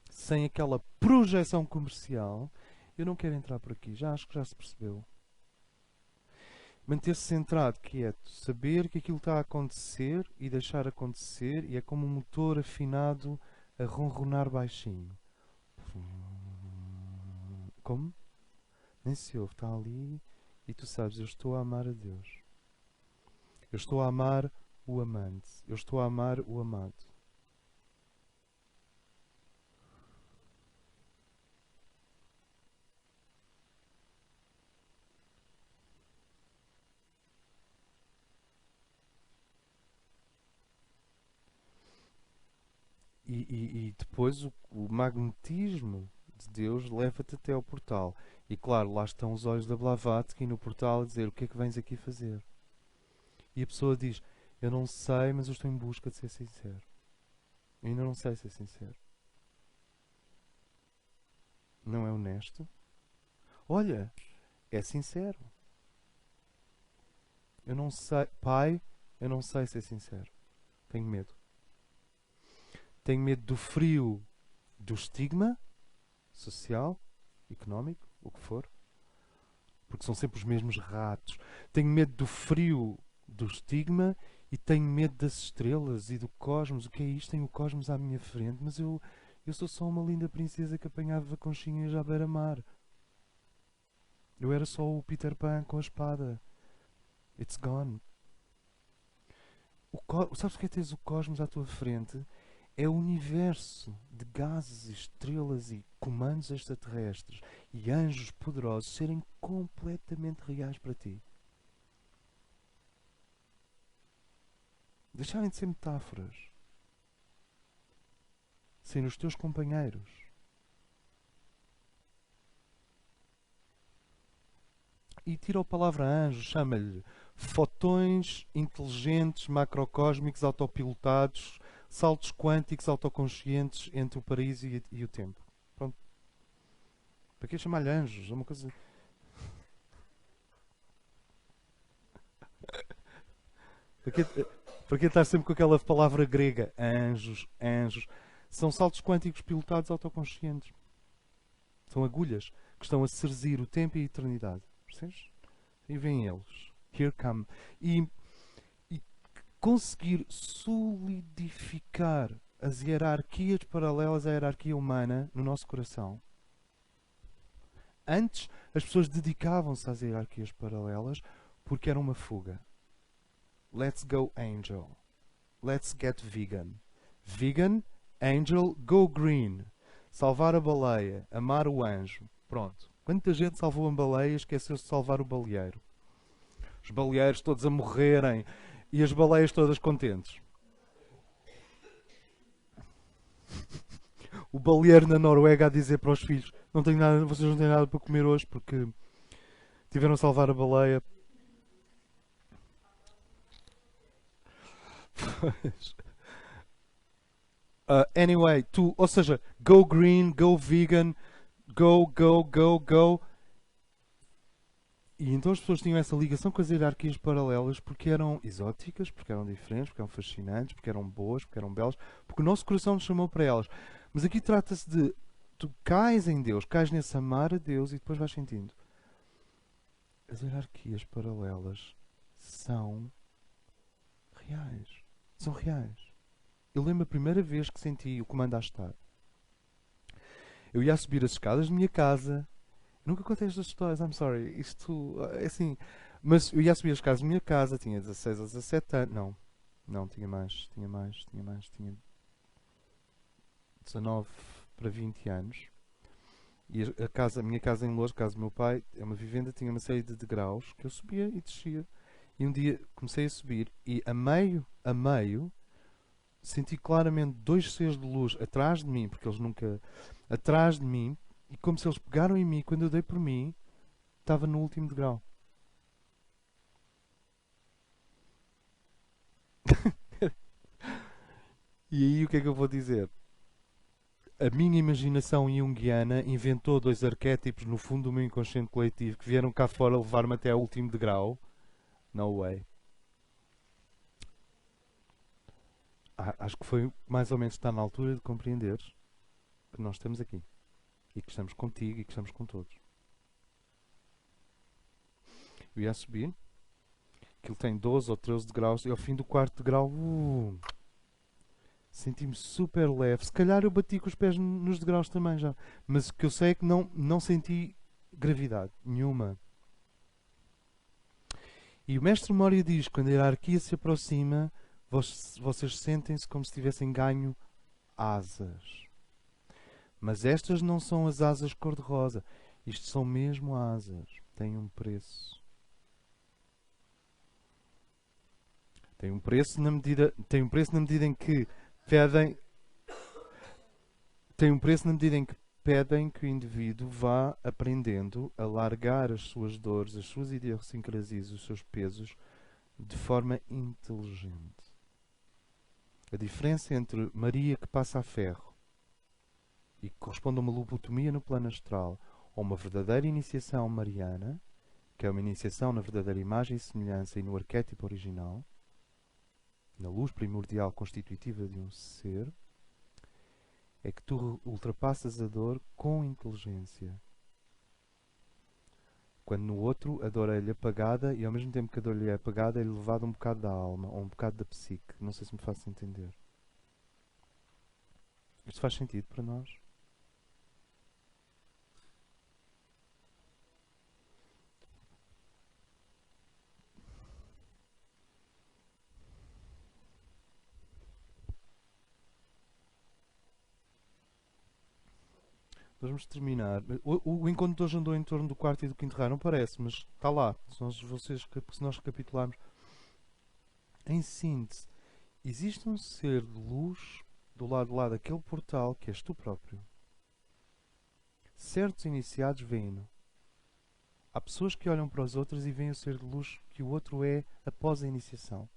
sem aquela projeção comercial, eu não quero entrar por aqui, já acho que já se percebeu. Manter-se centrado, quieto, saber que aquilo está a acontecer e deixar acontecer, e é como um motor afinado a ronronar baixinho. Como? Nem se ouve, está ali e tu sabes, eu estou a amar a Deus. Eu estou a amar o amante. Eu estou a amar o amado. E depois o magnetismo de Deus leva-te até ao portal. E claro, lá estão os olhos da Blavatsky no portal a dizer o que é que vens aqui fazer. E a pessoa diz, eu não sei, mas eu estou em busca de ser sincero. Eu ainda não sei ser sincero. Não é honesto? Olha, é sincero. Eu não sei, pai, eu não sei ser sincero. Tenho medo. tenho medo do frio, do estigma social, económico, o que for, porque são sempre os mesmos ratos. Tenho medo do frio, do estigma, e tenho medo das estrelas e do cosmos. O que é isto? Tenho o cosmos à minha frente, mas eu sou só uma linda princesa que apanhava conchinhas à beira-mar. Eu era só o Peter Pan com a espada. It's gone. Sabes o que é teres o cosmos à tua frente? É o universo de gases, estrelas e comandos extraterrestres e anjos poderosos serem completamente reais para ti. Deixarem de ser metáforas. Serem os teus companheiros. E tira a palavra anjo, chama-lhe fotões inteligentes, macrocósmicos, autopilotados, saltos quânticos autoconscientes entre o paraíso e o tempo. Pronto. Para que chamar-lhe anjos? É uma coisa... Para que estar sempre com aquela palavra grega? Anjos, anjos. São saltos quânticos pilotados autoconscientes. São agulhas que estão a serzir o tempo e a eternidade. Percebes? E vêm eles. Here come. E conseguir solidificar as hierarquias paralelas à hierarquia humana no nosso coração. Antes, as pessoas dedicavam-se às hierarquias paralelas porque era uma fuga. Let's go angel. Let's get vegan. Vegan, angel, go green. Salvar a baleia, amar o anjo. Pronto. Quanta gente salvou a baleia e esqueceu-se de salvar o baleeiro? Os baleeiros todos a morrerem e as baleias todas contentes. O baleeiro na Noruega a dizer para os filhos: não tenho nada, vocês não têm nada para comer hoje porque tiveram a salvar a baleia. Anyway, ou seja, go green, go vegan, go, go, go, go. E então as pessoas tinham essa ligação com as hierarquias paralelas porque eram exóticas, porque eram diferentes, porque eram fascinantes, porque eram boas, porque eram belas, porque o nosso coração nos chamou para elas. Mas aqui trata-se de tu cais em Deus, cais nesse amar a Deus e depois vais sentindo. As hierarquias paralelas são reais. São reais. Eu lembro a primeira vez que senti o comando a estar. Eu ia subir as escadas da minha casa. Nunca contei estas histórias, I'm sorry. Isto é assim. Mas eu ia subir as escadas da minha casa, tinha 16 ou 17 anos. Não, tinha mais. Tinha 19 para 20 anos. E a minha casa em Lourdes, a casa do meu pai, é uma vivenda, tinha uma série de degraus que eu subia e descia. E um dia comecei a subir e a meio, senti claramente dois seres de luz atrás de mim, porque eles nunca... Atrás de mim, e como se eles pegaram em mim, quando eu dei por mim, estava no último degrau. E aí o que é que eu vou dizer? A minha imaginação junguiana inventou dois arquétipos no fundo do meu inconsciente coletivo que vieram cá fora levar-me até ao último degrau. No way. Acho que foi mais ou menos, está na altura de compreender que nós estamos aqui. E que estamos contigo e que estamos com todos. Eu ia subir. Aquilo tem 12 ou 13 graus. E ao fim do quarto degrau... senti-me super leve. Se calhar eu bati com os pés nos degraus também já. Mas o que eu sei é que não senti gravidade nenhuma. E o mestre Moria diz que quando a hierarquia se aproxima, vocês sentem-se como se tivessem ganho asas. Mas estas não são as asas cor-de-rosa. Isto são mesmo asas. Têm um preço. Tem um preço na medida em que pedem. Tem um preço na medida em que pedem que o indivíduo vá aprendendo a largar as suas dores, as suas idiosincrasias, os seus pesos de forma inteligente. A diferença entre Maria que passa a ferro e que corresponde a uma lobotomia no plano astral ou uma verdadeira iniciação mariana, que é uma iniciação na verdadeira imagem e semelhança e no arquétipo original, na luz primordial constitutiva de um ser, É que tu ultrapassas a dor com inteligência. Quando no outro a dor é-lhe apagada e ao mesmo tempo que a dor lhe é apagada é-lhe levado um bocado da alma ou um bocado da psique. Não sei se me faço entender. Isto faz sentido para nós? Vamos terminar. O encontro de hoje andou em torno do quarto e do quinto raio, não parece, mas está lá. Se nós recapitularmos. Em síntese, existe um ser de luz do lado de lá daquele portal que és tu próprio. Certos iniciados veem-no. Há pessoas que olham para os outros e veem o ser de luz que o outro é após a iniciação.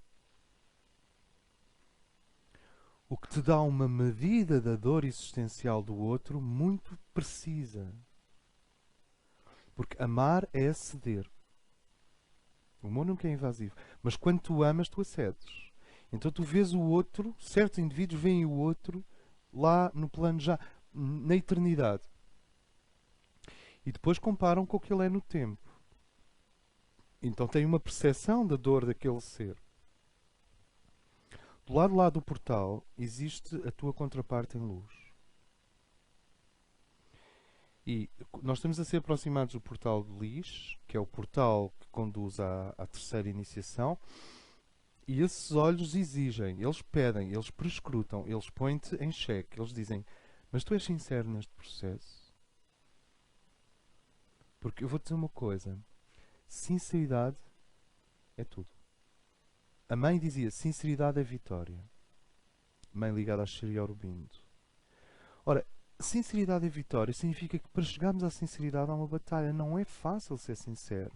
O que te dá uma medida da dor existencial do outro muito precisa. Porque amar é ceder. O amor nunca é invasivo. Mas quando tu amas, tu acedes. Então tu vês o outro, certos indivíduos veem o outro lá no plano já, na eternidade. E depois comparam com o que ele é no tempo. Então têm uma percepção da dor daquele ser. Do lado lá do portal existe a tua contraparte em luz. E nós estamos a ser aproximados do portal de Lis, que é o portal que conduz à terceira iniciação, e esses olhos exigem, eles pedem, eles prescrutam, eles põem-te em xeque, eles dizem: mas tu és sincero neste processo? Porque eu vou-te dizer uma coisa: sinceridade é tudo. A mãe dizia: sinceridade é vitória. Mãe ligada a Sri Aurobindo. Ora, sinceridade é vitória significa que para chegarmos à sinceridade há uma batalha. Não é fácil ser sincero.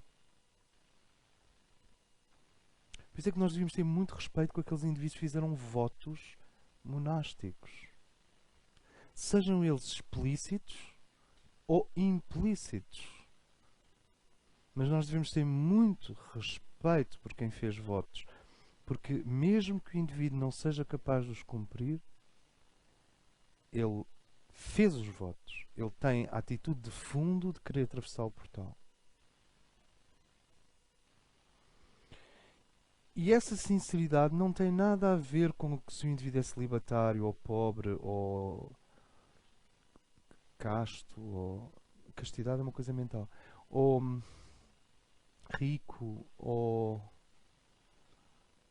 Por isso é que nós devíamos ter muito respeito com aqueles indivíduos que fizeram votos monásticos. Sejam eles explícitos ou implícitos. Mas nós devemos ter muito respeito por quem fez votos. Porque mesmo que o indivíduo não seja capaz de os cumprir, ele fez os votos. Ele tem a atitude de fundo de querer atravessar o portal. E essa sinceridade não tem nada a ver com se o indivíduo é celibatário, ou pobre, ou casto, ou... Castidade é uma coisa mental. Ou rico, ou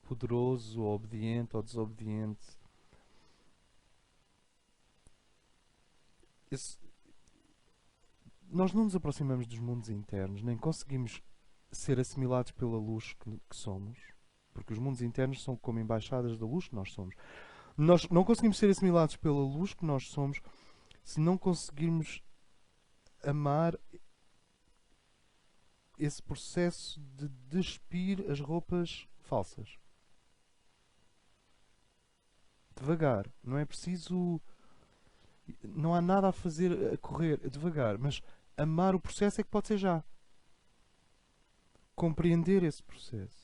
poderoso, ou obediente, ou desobediente. Esse... Nós não nos aproximamos dos mundos internos, nem conseguimos ser assimilados pela luz que somos. Porque os mundos internos são como embaixadas da luz que nós somos. Nós não conseguimos ser assimilados pela luz que nós somos se não conseguirmos amar esse processo de despir as roupas falsas. Devagar. Não é preciso... Não há nada a fazer a correr devagar. Mas amar o processo é que pode ser já. Compreender esse processo.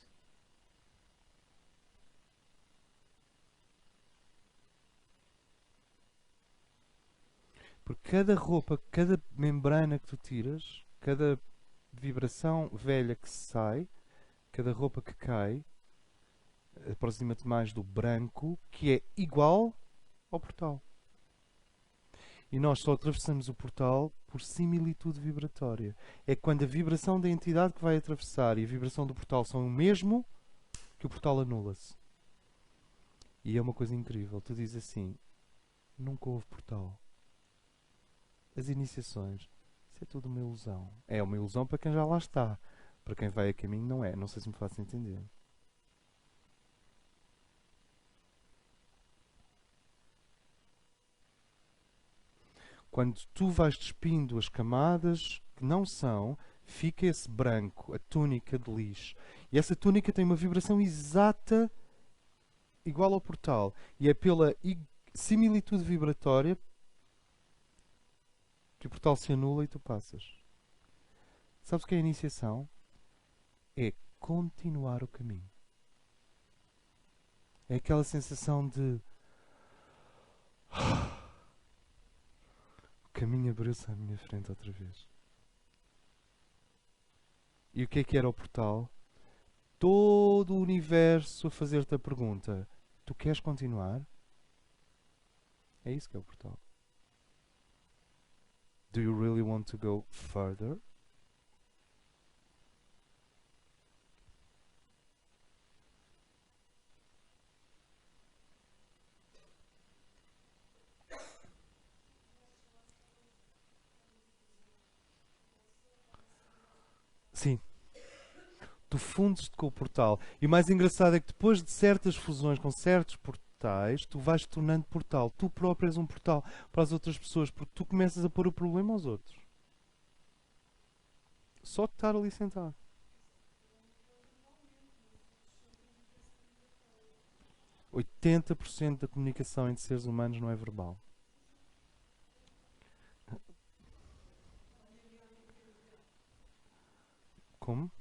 Porque cada roupa, cada membrana que tu tiras, cada vibração velha que se sai, cada roupa que cai, aproxima-te mais do branco, que é igual ao portal. E nós só atravessamos o portal por similitude vibratória. É quando a vibração da entidade que vai atravessar e a vibração do portal são o mesmo, que o portal anula-se. E é uma coisa incrível. Tu dizes assim: nunca houve portal. As iniciações, isso é tudo uma ilusão. É uma ilusão para quem já lá está. Para quem vai a caminho não é. Não sei se me faço entender. Quando tu vais despindo as camadas que não são, fica esse branco, a túnica de lixo. E essa túnica tem uma vibração exata, igual ao portal. E é pela similitude vibratória que o portal se anula e tu passas. Sabes o que é a iniciação? É continuar o caminho. É aquela sensação de abriu-se à minha frente outra vez. E o que era o portal? Todo o universo a fazer-te a pergunta: tu queres continuar? É isso que é o portal. Do you really want to go further? Sim. Tu fundes-te com o portal. E o mais engraçado é que depois de certas fusões com certos portais, tu vais te tornando portal. Tu próprio és um portal para as outras pessoas, porque tu começas a pôr o problema aos outros. Só de estar ali sentado. 80% da comunicação entre seres humanos não é verbal. Como?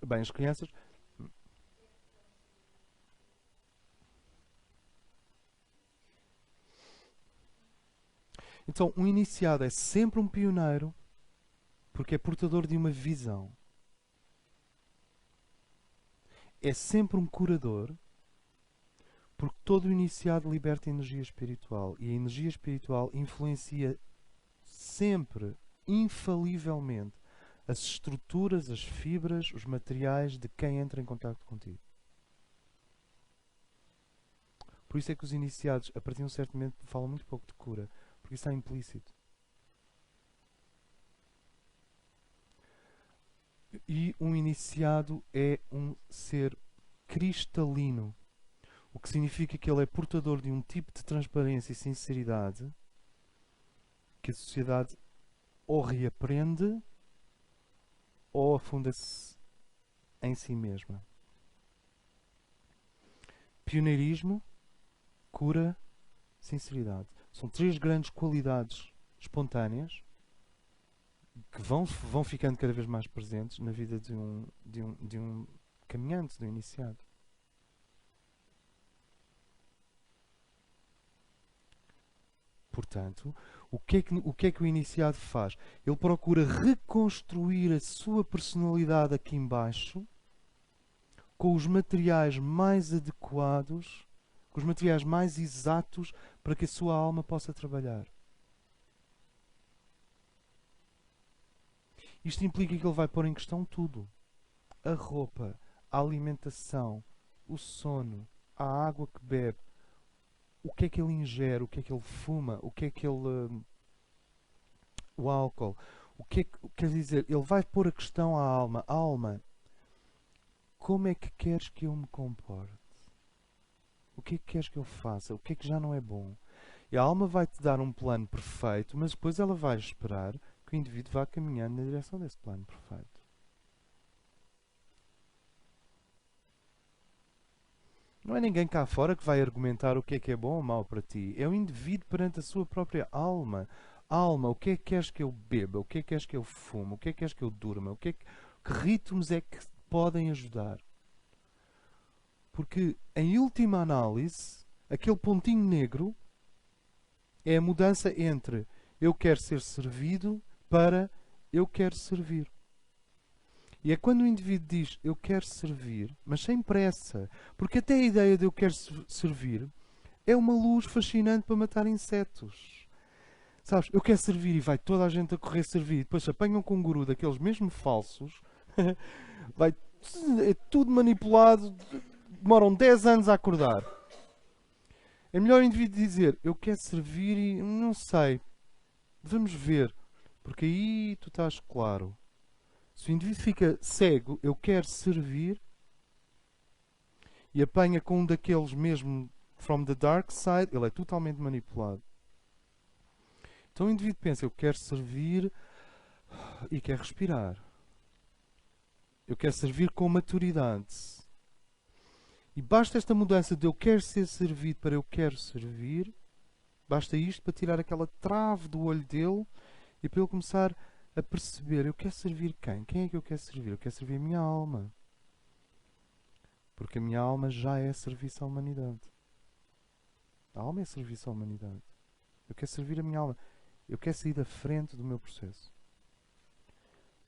Bem, as crianças. Então, um iniciado é sempre um pioneiro porque é portador de uma visão. É sempre um curador porque todo iniciado liberta energia espiritual. E a energia espiritual influencia sempre, infalivelmente, as estruturas, as fibras, os materiais de quem entra em contato contigo. Por isso é que os iniciados, a partir de um certo momento, falam muito pouco de cura, porque isso está implícito. E um iniciado é um ser cristalino, o que significa que ele é portador de um tipo de transparência e sinceridade que a sociedade ou reaprende ou afunda-se em si mesma. Pioneirismo, cura, sinceridade. São três grandes qualidades espontâneas que vão ficando cada vez mais presentes na vida de um caminhante, de um iniciado. Portanto, o que é que o iniciado faz? Ele procura reconstruir a sua personalidade aqui embaixo com os materiais mais adequados, com os materiais mais exatos para que a sua alma possa trabalhar. Isto implica que ele vai pôr em questão tudo. A roupa, a alimentação, o sono, a água que bebe, o que é que ele ingere, o que é que ele fuma, o que é que ele... o álcool. O que é que quer dizer? Ele vai pôr a questão à alma. Alma, como é que queres que eu me comporte? O que é que queres que eu faça? O que é que já não é bom? E a alma vai-te dar um plano perfeito, mas depois ela vai esperar que o indivíduo vá caminhando na direção desse plano perfeito. Não é ninguém cá fora que vai argumentar o que é bom ou mau para ti. É o indivíduo perante a sua própria alma. Alma, o que é que queres que eu beba? O que é que queres que eu fume? O que é que queres que eu durma? Que ritmos é que podem ajudar? Porque, em última análise, aquele pontinho negro é a mudança entre eu quero ser servido para eu quero servir. E é quando o indivíduo diz eu quero servir, mas sem pressa, porque até a ideia de eu quero servir é uma luz fascinante para matar insetos. Sabes, eu quero servir e vai toda a gente a correr servir, e depois se apanham com um guru daqueles mesmo falsos, vai, é tudo manipulado, demoram 10 anos a acordar. É melhor o indivíduo dizer eu quero servir e não sei, vamos ver, porque aí tu estás claro. Se o indivíduo fica cego, eu quero servir, e apanha com um daqueles mesmo from the dark side, ele é totalmente manipulado. Então o indivíduo pensa, eu quero servir e quer respirar. Eu quero servir com maturidade. E basta esta mudança de eu quero ser servido para eu quero servir, basta isto para tirar aquela trave do olho dele e para ele começar a perceber, eu quero servir quem? Quem é que eu quero servir? Eu quero servir a minha alma. Porque a minha alma já é serviço à humanidade. A alma é serviço à humanidade. Eu quero servir a minha alma. Eu quero sair da frente do meu processo.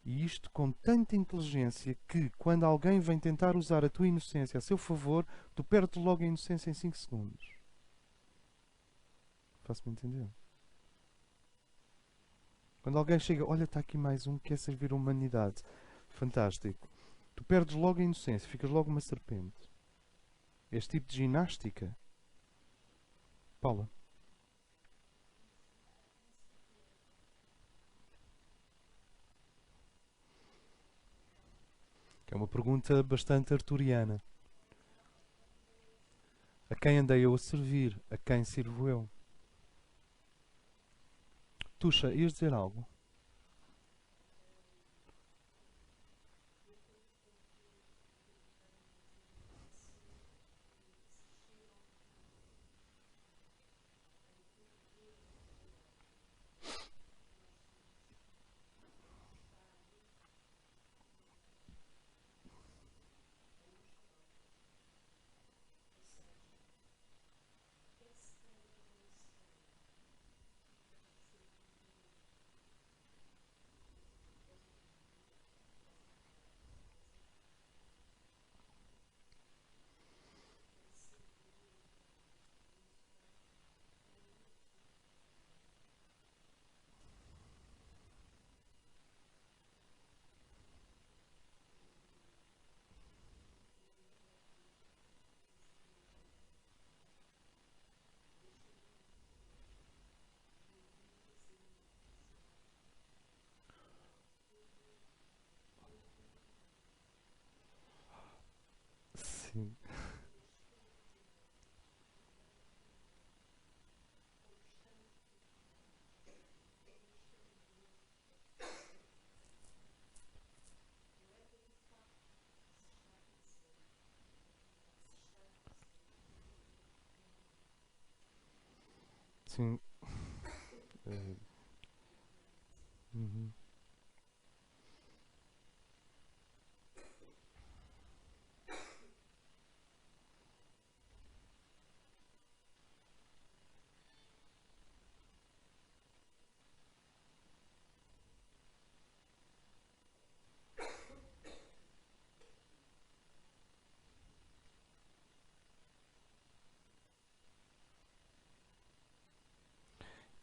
E isto com tanta inteligência que, quando alguém vem tentar usar a tua inocência a seu favor, tu perdes logo a inocência em 5 segundos. Faço-me entender? Quando alguém chega, olha, está aqui mais um que quer servir a humanidade. Fantástico. Tu perdes logo a inocência, ficas logo uma serpente. Este tipo de ginástica. Paula. Que é uma pergunta bastante arturiana. A quem andei eu a servir? A quem sirvo eu? Tuxa, ias dizer algo? Sim. Sim. Eh, uhum.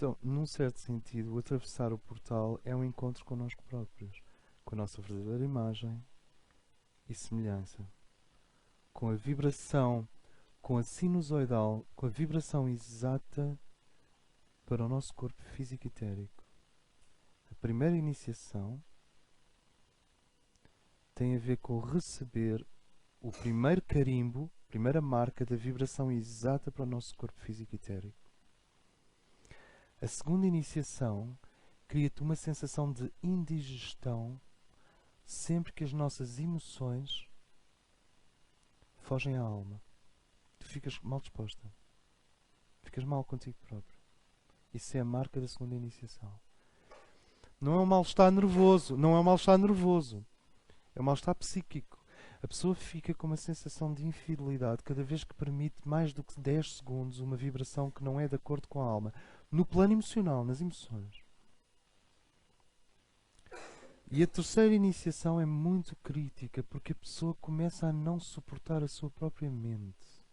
Então, num certo sentido, atravessar o portal é um encontro connosco próprios, com a nossa verdadeira imagem e semelhança, com a vibração, com a sinusoidal, com a vibração exata para o nosso corpo físico e etérico. A primeira iniciação tem a ver com receber o primeiro carimbo, a primeira marca da vibração exata para o nosso corpo físico e etérico. A segunda iniciação cria-te uma sensação de indigestão sempre que as nossas emoções fogem à alma. Tu ficas mal disposta. Ficas mal contigo próprio. Isso é a marca da segunda iniciação. Não é um mal-estar nervoso. Não é um mal-estar nervoso. É um mal-estar psíquico. A pessoa fica com uma sensação de infidelidade cada vez que permite mais do que 10 segundos uma vibração que não é de acordo com a alma. No plano emocional, nas emoções. E a terceira iniciação é muito crítica porque a pessoa começa a não suportar a sua própria mente.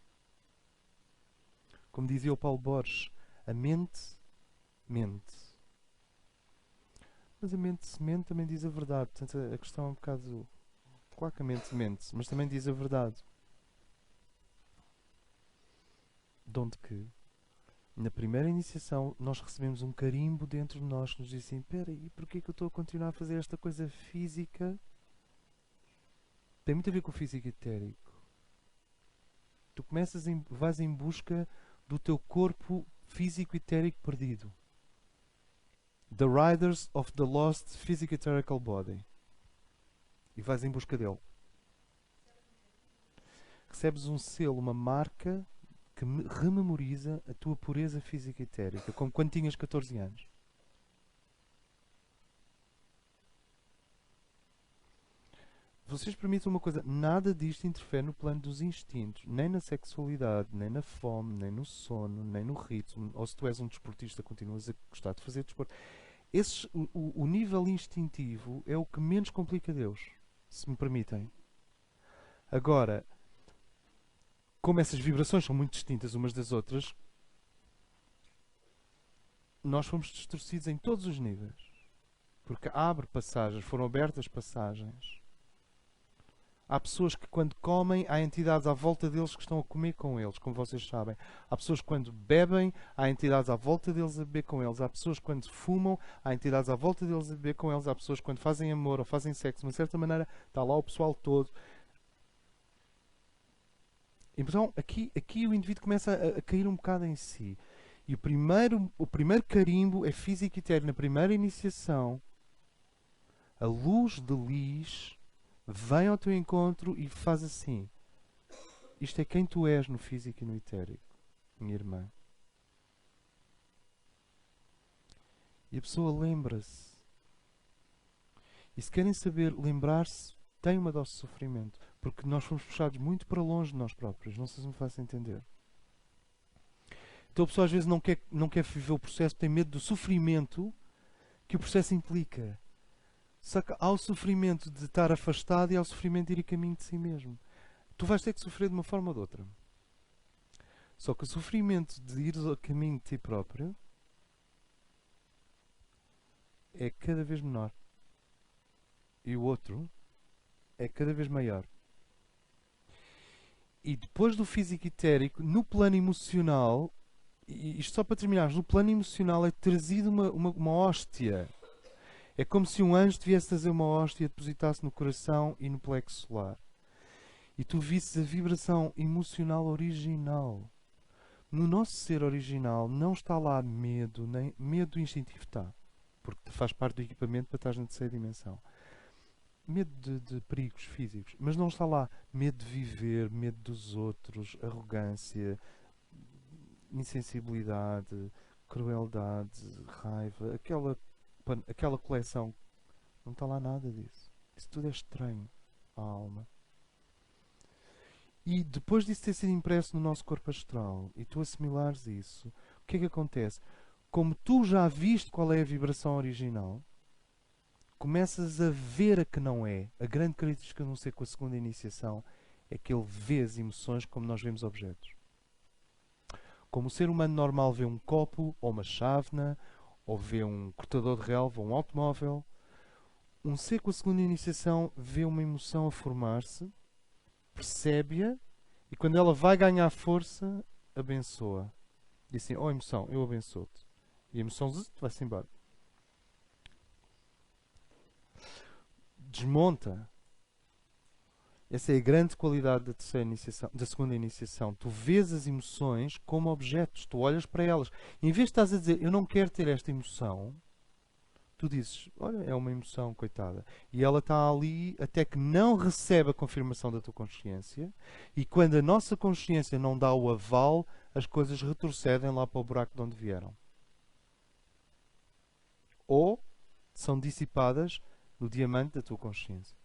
Como dizia o Paulo Borges, a mente mente. Mas a mente se mente também diz a verdade. Portanto, a questão é um bocado. Claro que a mente mente, mas também diz a verdade. De onde que, na primeira iniciação, nós recebemos um carimbo dentro de nós que nos diz assim: espera, e porquê que eu estou a continuar a fazer esta coisa física? Tem muito a ver com o físico etérico. Tu vais em busca do teu corpo físico etérico perdido. The Riders of the Lost Physical Etherical Body. E vais em busca dele. Recebes um selo, uma marca que rememoriza a tua pureza física etérica, como quando tinhas 14 anos. vocês permitam uma coisa, nada disto interfere no plano dos instintos, nem na sexualidade, nem na fome, nem no sono, nem no ritmo, ou se tu és um desportista, continuas a gostar de fazer desporto. O nível instintivo é o que menos complica Deus, se me permitem. Agora, como essas vibrações são muito distintas umas das outras, nós fomos distorcidos em todos os níveis. Porque abre passagens, foram abertas passagens. Há pessoas que quando comem, há entidades à volta deles que estão a comer com eles, como vocês sabem. Há pessoas que quando bebem, há entidades à volta deles a beber com eles. Há pessoas que quando fumam, há entidades à volta deles a beber com eles. Há pessoas que quando fazem amor ou fazem sexo, de uma certa maneira, está lá o pessoal todo. Então, aqui o indivíduo começa a cair um bocado em si. E o primeiro carimbo é físico e etéreo. Na primeira iniciação, a luz de Lis vem ao teu encontro e faz assim. Isto é quem tu és no físico e no etérico, minha irmã. E a pessoa lembra-se. E se querem saber lembrar-se, tem uma dose de sofrimento. Porque nós fomos puxados muito para longe de nós próprios. Não sei se me faço entender. Então a pessoa às vezes não quer viver o processo, tem medo do sofrimento que o processo implica. Só que há o sofrimento de estar afastado e há o sofrimento de ir a caminho de si mesmo. Tu vais ter que sofrer de uma forma ou de outra. Só que o sofrimento de ir a caminho de ti próprio é cada vez menor. E o outro é cada vez maior. E depois do físico etérico, no plano emocional, e isto só para terminarmos, no plano emocional é trazido uma hóstia. É como se um anjo te viesse trazer uma hóstia e a depositasse no coração e no plexo solar. E tu visses a vibração emocional original. No nosso ser original não está lá medo, nem medo instintivo está. Porque faz parte do equipamento para estar na terceira dimensão. Medo de perigos físicos. Mas não está lá medo de viver, medo dos outros, arrogância, insensibilidade, crueldade, raiva, aquela coleção. Não está lá nada disso. Isso tudo é estranho à alma. E depois disso ter sido impresso no nosso corpo astral e tu assimilares isso, o que é que acontece? Como tu já viste qual é a vibração original, começas a ver a que não é. A grande característica de um ser com a segunda iniciação é que ele vê as emoções como nós vemos objetos. Como o ser humano normal vê um copo, ou uma chávena, ou vê um cortador de relva, ou um automóvel, um ser com a segunda iniciação vê uma emoção a formar-se, percebe-a, e quando ela vai ganhar força, abençoa. Diz assim, oh emoção, eu abençoo-te. E a emoção vai-se embora. Desmonta. Essa é a grande qualidade da terceira iniciação, da segunda iniciação. Tu vês as emoções como objetos, tu olhas para elas. Em vez de estás a dizer, eu não quero ter esta emoção, tu dizes, olha, é uma emoção, coitada. E ela está ali até que não recebe a confirmação da tua consciência. E quando a nossa consciência não dá o aval, as coisas retrocedem lá para o buraco de onde vieram. Ou são dissipadas no diamante da tua consciência.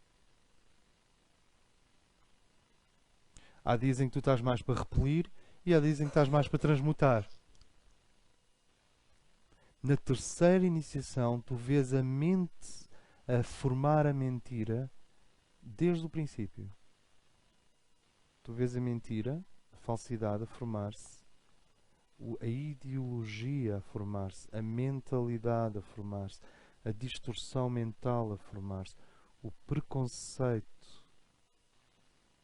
Há dias em que tu estás mais para repelir e há dias em que estás mais para transmutar. Na terceira iniciação, tu vês a mente a formar a mentira desde o princípio. Tu vês a mentira, a falsidade a formar-se, a ideologia a formar-se, a mentalidade a formar-se, a distorção mental a formar-se, o preconceito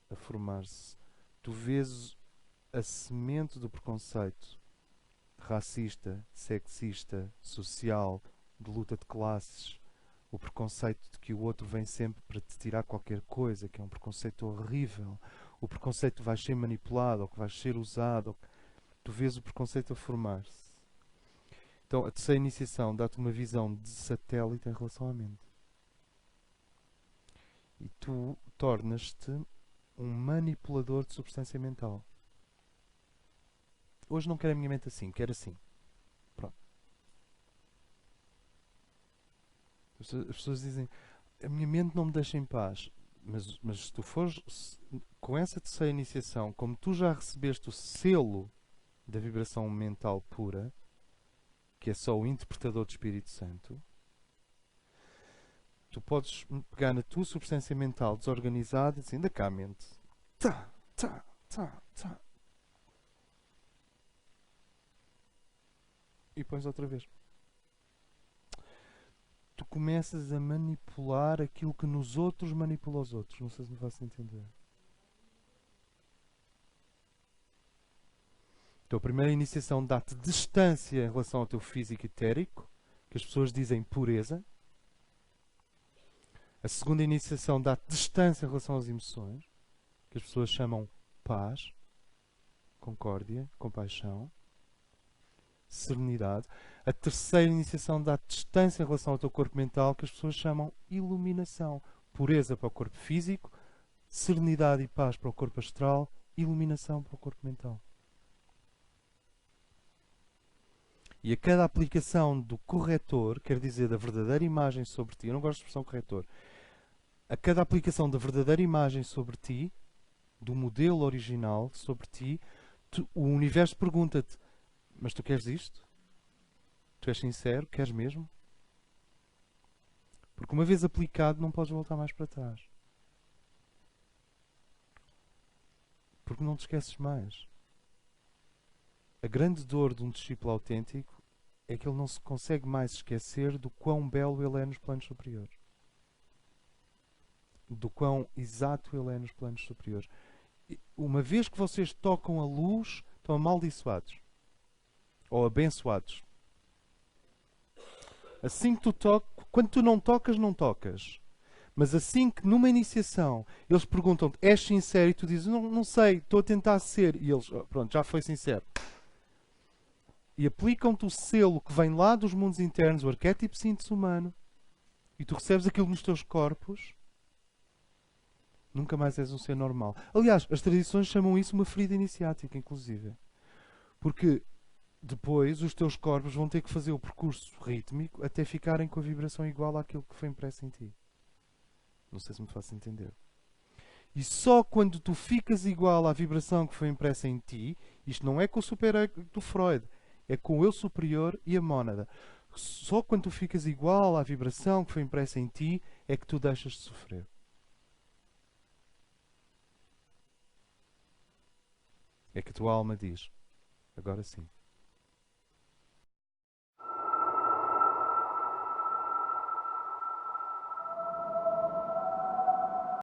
a formar-se. Tu vês a semente do preconceito racista, sexista, social, de luta de classes, o preconceito de que o outro vem sempre para te tirar qualquer coisa, que é um preconceito horrível, o preconceito que vais ser manipulado, ou que vais ser usado, tu vês o preconceito a formar-se. Então a terceira iniciação dá-te uma visão de satélite em relação à mente. E tu tornas-te um manipulador de substância mental. Hoje não quero a minha mente assim, quero assim. Pronto. As pessoas dizem, a minha mente não me deixa em paz. Mas se tu fores com essa terceira iniciação, como tu já recebeste o selo da vibração mental pura, que é só o interpretador do Espírito Santo, tu podes pegar na tua substância mental desorganizada e dizer, anda cá, mente. Tá, tá, tá, tá. E pões outra vez. Tu começas a manipular aquilo que nos outros manipula os outros. Não sei se me faço entender. Então a primeira iniciação dá-te distância em relação ao teu físico etérico, que as pessoas dizem pureza. A segunda iniciação dá-te distância em relação às emoções, que as pessoas chamam paz, concórdia, compaixão, serenidade. A terceira iniciação dá-te distância em relação ao teu corpo mental, que as pessoas chamam iluminação. Pureza para o corpo físico, serenidade e paz para o corpo astral, iluminação para o corpo mental. E a cada aplicação do corretor, quer dizer, da verdadeira imagem sobre ti, eu não gosto de expressão corretor, a cada aplicação da verdadeira imagem sobre ti, do modelo original sobre ti, o universo pergunta-te, mas tu queres isto? Tu és sincero? Queres mesmo? Porque uma vez aplicado não podes voltar mais para trás. Porque não te esqueces mais. A grande dor de um discípulo autêntico é que ele não se consegue mais esquecer do quão belo ele é nos planos superiores. Do quão exato ele é nos planos superiores. Uma vez que vocês tocam a luz, estão amaldiçoados. Ou abençoados. Assim que tu tocas, quando tu não tocas, não tocas. Mas assim que numa iniciação eles perguntam-te, és sincero? E tu dizes, não sei, estou a tentar ser. E eles, pronto, já foi sincero. E aplicam-te o selo que vem lá dos mundos internos, o arquétipo síntese humano, e tu recebes aquilo nos teus corpos, nunca mais és um ser normal. Aliás, as tradições chamam isso uma ferida iniciática, inclusive. Porque depois os teus corpos vão ter que fazer o percurso rítmico até ficarem com a vibração igual àquilo que foi impresso em ti. Não sei se me faço entender. E só quando tu ficas igual à vibração que foi impressa em ti, isto não é com o super-ego do Freud, é com o eu superior e a mónada. Só quando tu ficas igual à vibração que foi impressa em ti é que tu deixas de sofrer. É que a tua alma diz, agora sim.